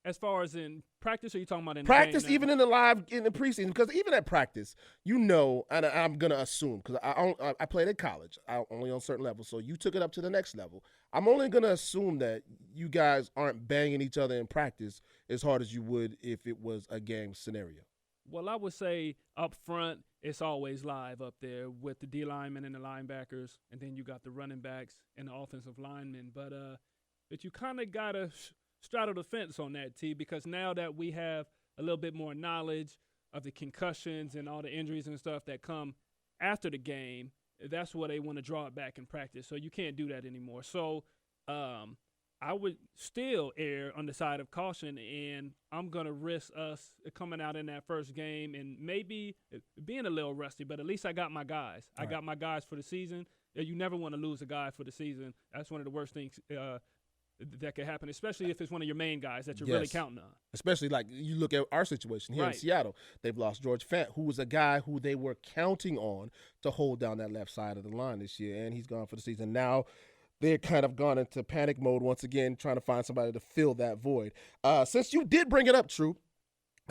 As far as in practice, or are you talking about in practice, the game now? even in the preseason? Because even at practice, and I'm gonna assume because I played at college, only on certain levels. So you took it up to the next level. I'm only gonna assume that you guys aren't banging each other in practice as hard as you would if it was a game scenario. Well, I would say up front, it's always live up there with the D linemen and the linebackers, and then you got the running backs and the offensive linemen. But you kind of got to straddle the fence on that, T, because now that we have a little bit more knowledge of the concussions and all the injuries and stuff that come after the game, that's where they want to draw it back in practice. So you can't do that anymore. So I would still err on the side of caution, and I'm going to risk us coming out in that first game and maybe being a little rusty, but at least I got my guys. I got my guys for the season. You never want to lose a guy for the season. That's one of the worst things that could happen, especially if it's one of your main guys that you're really counting on. Especially like you look at our situation here in Right. Seattle. They've lost George Fant, who was a guy who they were counting on to hold down that left side of the line this year, and he's gone for the season. Now they're kind of gone into panic mode once again, trying to find somebody to fill that void. Since you did bring it up, True,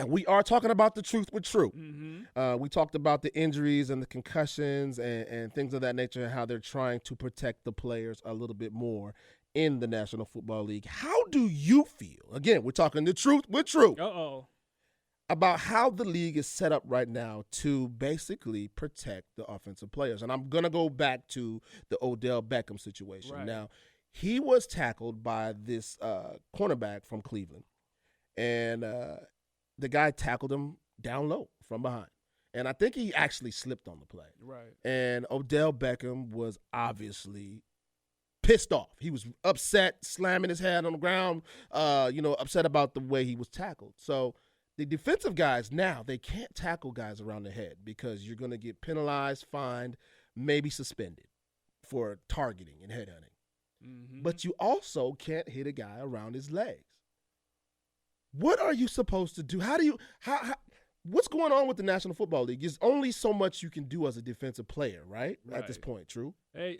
and we are talking about the truth with True. Mm-hmm. We talked about the injuries and the concussions and things of that nature and how they're trying to protect the players a little bit more in the National Football League. How do you feel? Again, we're talking the truth with True. About how the league is set up right now to basically protect the offensive players. And I'm going to go back to the Odell Beckham situation. Right. Now, he was tackled by this cornerback from Cleveland. And the guy tackled him down low from behind. And I think he actually slipped on the play. Right. And Odell Beckham was obviously pissed off. He was upset, slamming his head on the ground, upset about the way he was tackled. So the defensive guys now, they can't tackle guys around the head because you're going to get penalized, fined, maybe suspended for targeting and headhunting. Mm-hmm. But you also can't hit a guy around his legs. What are you supposed to do? What's going on with the National Football League? There's only so much you can do as a defensive player, right? At this point, True? Hey,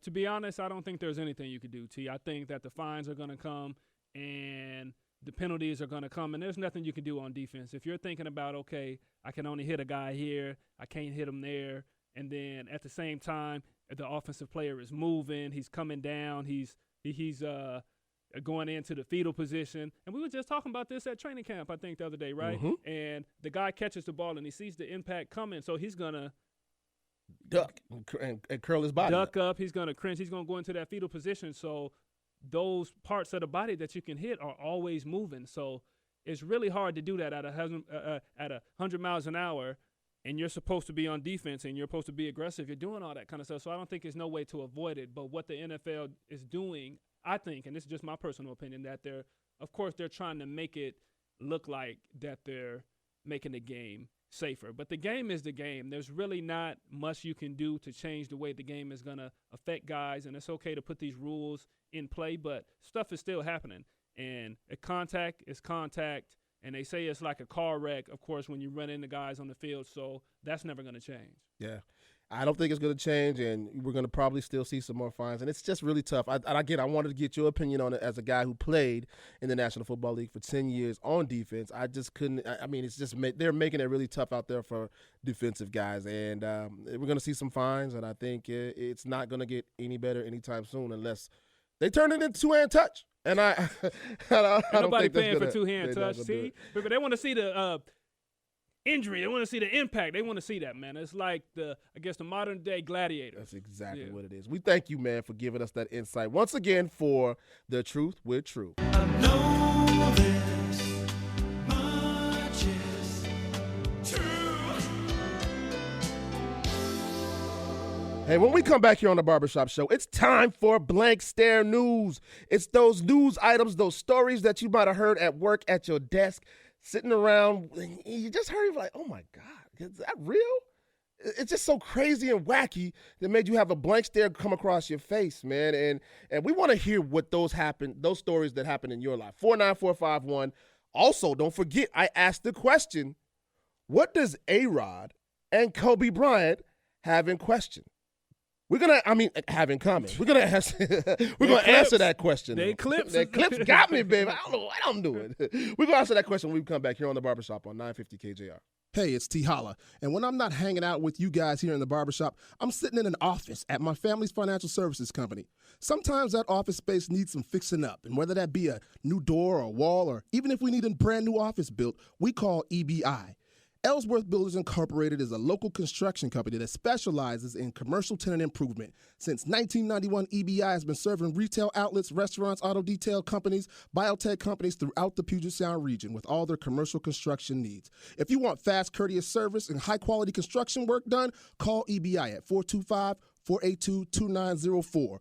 to be honest, I don't think there's anything you could do, T. I think that the fines are going to come and the penalties are going to come, and there's nothing you can do on defense. If you're thinking about, okay, I can only hit a guy here, I can't hit him there, and then at the same time, the offensive player is moving, he's coming down, he's going into the fetal position. And we were just talking about this at training camp, I think, the other day, right? Mm-hmm. And the guy catches the ball and he sees the impact coming, so he's going to duck and curl his body. Duck up. He's going to cringe. He's going to go into that fetal position. So those parts of the body that you can hit are always moving. So it's really hard to do that at 100 miles an hour, and you're supposed to be on defense and you're supposed to be aggressive. You're doing all that kind of stuff. So I don't think there's no way to avoid it. But what the NFL is doing, I think, and this is just my personal opinion, that they're trying to make it look like that they're making the game safer. But the game is the game. There's really not much you can do to change the way the game is going to affect guys, and it's okay to put these rules in play, but stuff is still happening. And a contact is contact, and they say it's like a car wreck, of course, when you run into guys on the field, so that's never going to change. Yeah. I don't think it's going to change, and we're going to probably still see some more fines. And it's just really tough. I wanted to get your opinion on it as a guy who played in the National Football League for 10 years on defense. I just couldn't. I mean, it's just they're making it really tough out there for defensive guys. And we're going to see some fines, and I think it's not going to get any better anytime soon unless they turn it into two-hand touch. And I don't nobody think that's paying gonna, for two-hand touch. See, but they want to see the injury. They want to see the impact. They want to see that, man. It's like the modern day gladiator. That's exactly what it is. We thank you, man, for giving us that insight once again for The Truth with True. Hey, when we come back here on the Barbershop Show, it's time for Blank Stare News. It's those news items, those stories that you might have heard at work, at your desk, sitting around. And you just heard, like, oh, my God, is that real? It's just so crazy and wacky that made you have a blank stare come across your face, man. And we want to hear what those stories that happened in your life. 49451. Also, don't forget, I asked the question, what does A-Rod and Kobe Bryant have in question? Have in common. We're gonna answer that question. The eclipse. The eclipse got me, baby. I don't know what I'm doing. We're gonna answer that question when we come back here on the Barbershop on 950 KJR. Hey, it's T. Holla. And when I'm not hanging out with you guys here in the barbershop, I'm sitting in an office at my family's financial services company. Sometimes that office space needs some fixing up, and whether that be a new door or a wall, or even if we need a brand new office built, we call EBI. Ellsworth Builders Incorporated is a local construction company that specializes in commercial tenant improvement. Since 1991, EBI has been serving retail outlets, restaurants, auto detail companies, biotech companies throughout the Puget Sound region with all their commercial construction needs. If you want fast, courteous service and high-quality construction work done, call EBI at 425-482-2904.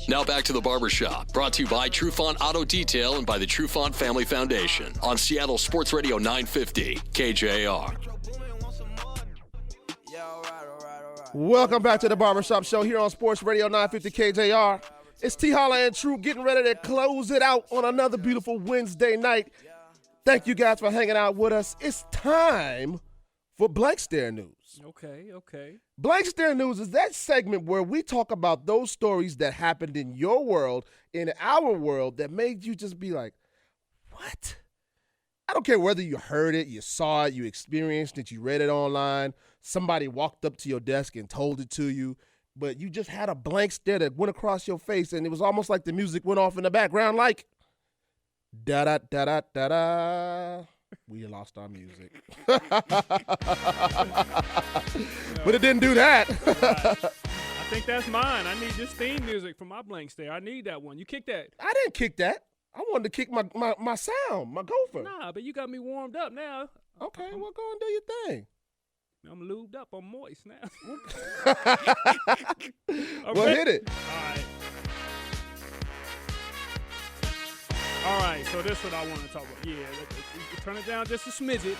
Now back to the Barbershop, brought to you by Trufant Auto Detail and by the Trufant Family Foundation on Seattle Sports Radio 950 KJR. Welcome back to the Barbershop Show here on Sports Radio 950 KJR. It's T. Holla and True getting ready to close it out on another beautiful Wednesday night. Thank you guys for hanging out with us. It's time for Blank Stare News. Okay. Blank Stare News is that segment where we talk about those stories that happened in your world, in our world, that made you just be like, what? I don't care whether you heard it, you saw it, you experienced it, you read it online, somebody walked up to your desk and told it to you, but you just had a blank stare that went across your face, and it was almost like the music went off in the background like, da-da-da-da-da-da. We lost our music. But it didn't do that. I think that's mine. I need this theme music for my blank stare. I need that one. You kick that. I didn't kick that. I wanted to kick my sound, my gopher. Nah, but you got me warmed up now. Okay, well, go and do your thing. I'm lubed up. I'm moist now. Well, hit it. All right, so this is what I want to talk about. Yeah, turn it down just a smidget.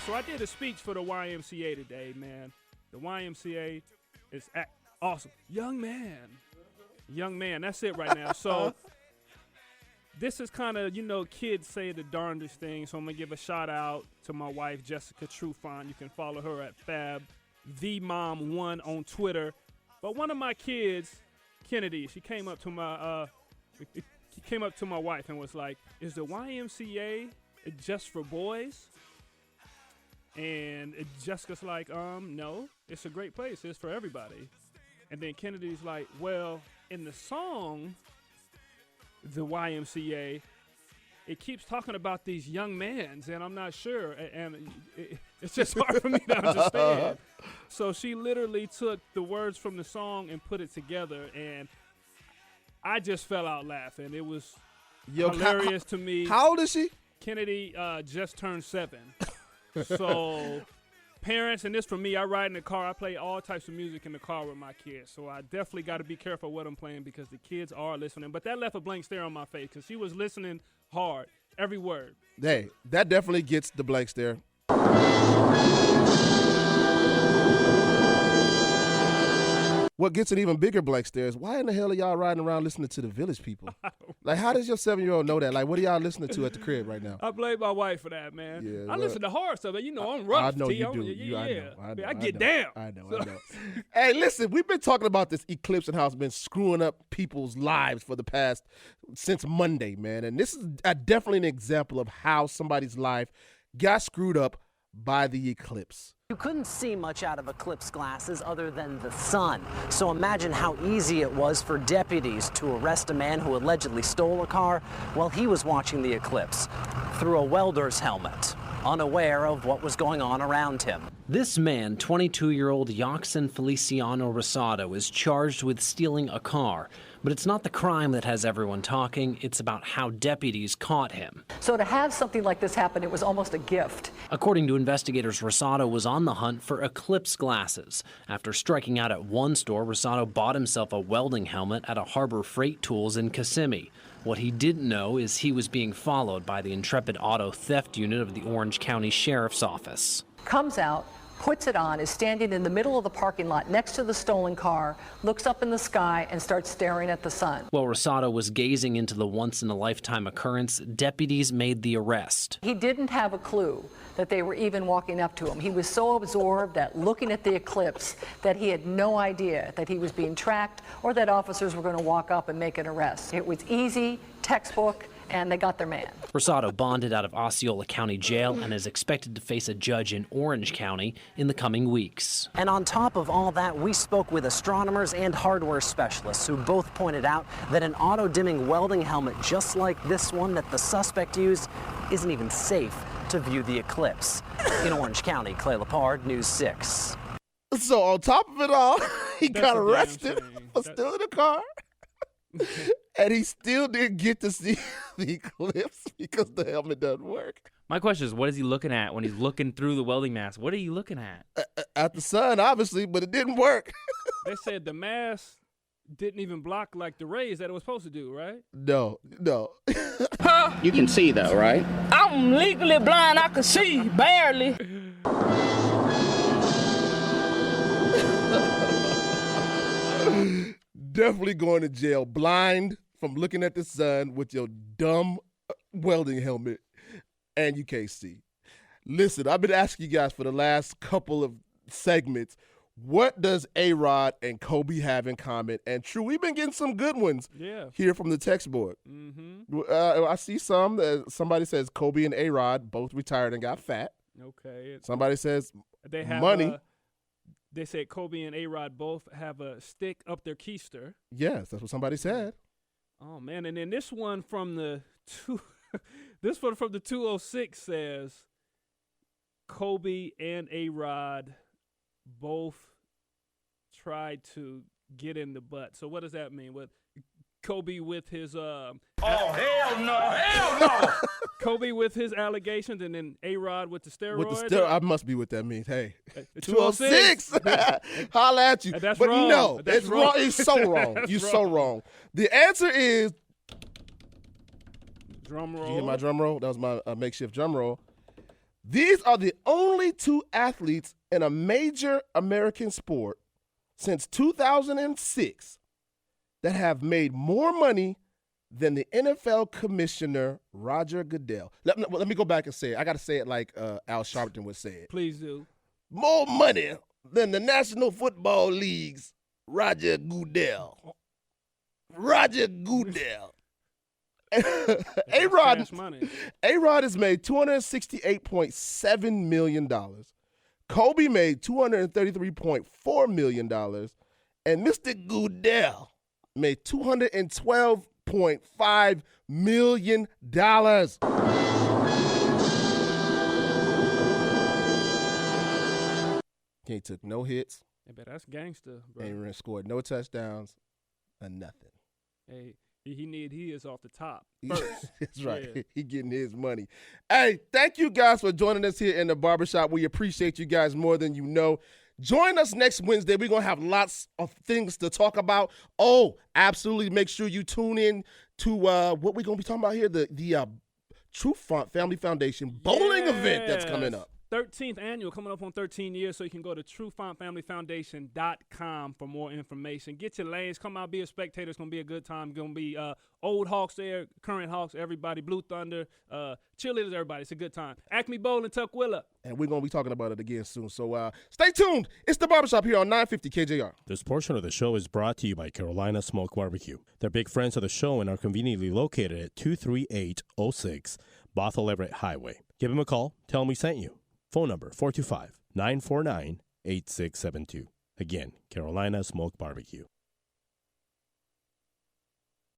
So I did a speech for the YMCA today, man. The YMCA is awesome. Young man, that's it right now. So this is kind of, kids say the darndest thing. So I'm going to give a shout out to my wife, Jessica Trufant. You can follow her at FabTheMom1 on Twitter. But one of my kids, Kennedy, she came up to my wife and was like, is the YMCA just for boys? And Jessica's like, no, it's a great place. It's for everybody. And then Kennedy's like, well, in the song, the YMCA, it keeps talking about these young men, and I'm not sure. And it's just hard for me to understand. So she literally took the words from the song and put it together, and I just fell out laughing. It was hilarious to me. How old is she? Kennedy just turned 7. So parents, and this for me, I ride in the car. I play all types of music in the car with my kids. So I definitely got to be careful what I'm playing because the kids are listening. But that left a blank stare on my face because she was listening hard, every word. Hey, that definitely gets the blank stare. What gets an even bigger blank stare is why in the hell are y'all riding around listening to the Village People? Like, how does your 7-year-old know that? Like, what are y'all listening to at the crib right now? I blame my wife for that, man. Yeah, I listen to hard stuff. I'm rough. I know you do. I get down. I know. Hey, listen, we've been talking about this eclipse and how it's been screwing up people's lives since Monday, man. And this is definitely an example of how somebody's life got screwed up by the eclipse. You couldn't see much out of eclipse glasses other than the sun. So imagine how easy it was for deputies to arrest a man who allegedly stole a car while he was watching the eclipse through a welder's helmet, unaware of what was going on around him. This man, 22-year-old Yaxon Feliciano Rosado, is charged with stealing a car. But it's not the crime that has everyone talking, it's about how deputies caught him. So to have something like this happen, it was almost a gift. According to investigators, Rosado was on the hunt for eclipse glasses. After striking out at one store, Rosado bought himself a welding helmet at a Harbor Freight Tools in Kissimmee. What he didn't know is he was being followed by the Intrepid Auto Theft Unit of the Orange County Sheriff's Office. Comes out, puts it on, is standing in the middle of the parking lot next to the stolen car, looks up in the sky and starts staring at the sun. While Rosado was gazing into the once-in-a-lifetime occurrence, deputies made the arrest. He didn't have a clue that they were even walking up to him. He was so absorbed at looking at the eclipse that he had no idea that he was being tracked or that officers were going to walk up and make an arrest. It was easy, textbook, and they got their man. Rosado bonded out of Osceola County Jail and is expected to face a judge in Orange County in the coming weeks. And on top of all that, we spoke with astronomers and hardware specialists who both pointed out that an auto-dimming welding helmet just like this one that the suspect used isn't even safe to view the eclipse. In Orange County, Clay Lepard, News 6. So on top of it all, he got arrested for stealing a car. And he still didn't get to see the eclipse because the helmet doesn't work. My question is, what is he looking at when he's looking through the welding mask? What are you looking at? At the sun, obviously, but it didn't work. They said the mask didn't even block like the rays that it was supposed to do, right? No. You can see though, right? I'm legally blind. I can see, barely. Definitely going to jail blind from looking at the sun with your dumb welding helmet and you can't see. Listen, I've been asking you guys for the last couple of segments, what does A-Rod and Kobe have in common? And true, we've been getting some good ones here from the text board. I see some. Somebody says Kobe and A-Rod both retired and got fat. Okay. Somebody says they have money. They said Kobe and A-Rod both have a stick up their keister. Yes, that's what somebody said. Oh man, and then this one from the 206 says Kobe and A-Rod both tried to get in the butt. So what does that mean? What Kobe with his oh hell no. Kobe with his allegations, and then A-Rod with the steroids. I must be what that means. Hey, 206. Holla at you. That's but wrong. No, That's it's wrong. It's so wrong. You're so wrong. The answer is. Drum roll. Did you hear my drum roll? That was my makeshift drum roll. These are the only two athletes in a major American sport since 2006 that have made more money than the NFL commissioner, Roger Goodell. Let me go back and say it. I got to say it like Al Sharpton would say it. Please do. More money than the National Football League's Roger Goodell. Roger Goodell. A-Rod has made $268.7 million. Kobe made $233.4 million. And Mr. Goodell made $212.5 million. He took no hits. Hey, but that's gangster, bro. And scored no touchdowns or nothing. Hey, he is off the top first. That's right. Yeah. He getting his money. Hey, thank you guys for joining us here in the Barbershop. We appreciate you guys more than you know. Join us next Wednesday. We're going to have lots of things to talk about. Oh, absolutely. Make sure you tune in to what we're going to be talking about here, the Trufant Family Foundation bowling event that's coming up. 13th annual, coming up on 13 years, so you can go to TrufantFamilyFoundation.com for more information. Get your lanes. Come out, be a spectator. It's going to be a good time. Going to be old Hawks there, current Hawks, everybody, Blue Thunder, cheerleaders, everybody. It's a good time. Acme Bowl and Tukwila. And we're going to be talking about it again soon. So stay tuned. It's the Barbershop here on 950 KJR. This portion of the show is brought to you by Carolina Smoke Barbecue. They're big friends of the show and are conveniently located at 23806 Bothell Everett Highway. Give them a call. Tell them we sent you. Phone number 425-691-3700. 949-8672. Again, Carolina Smoke Barbecue.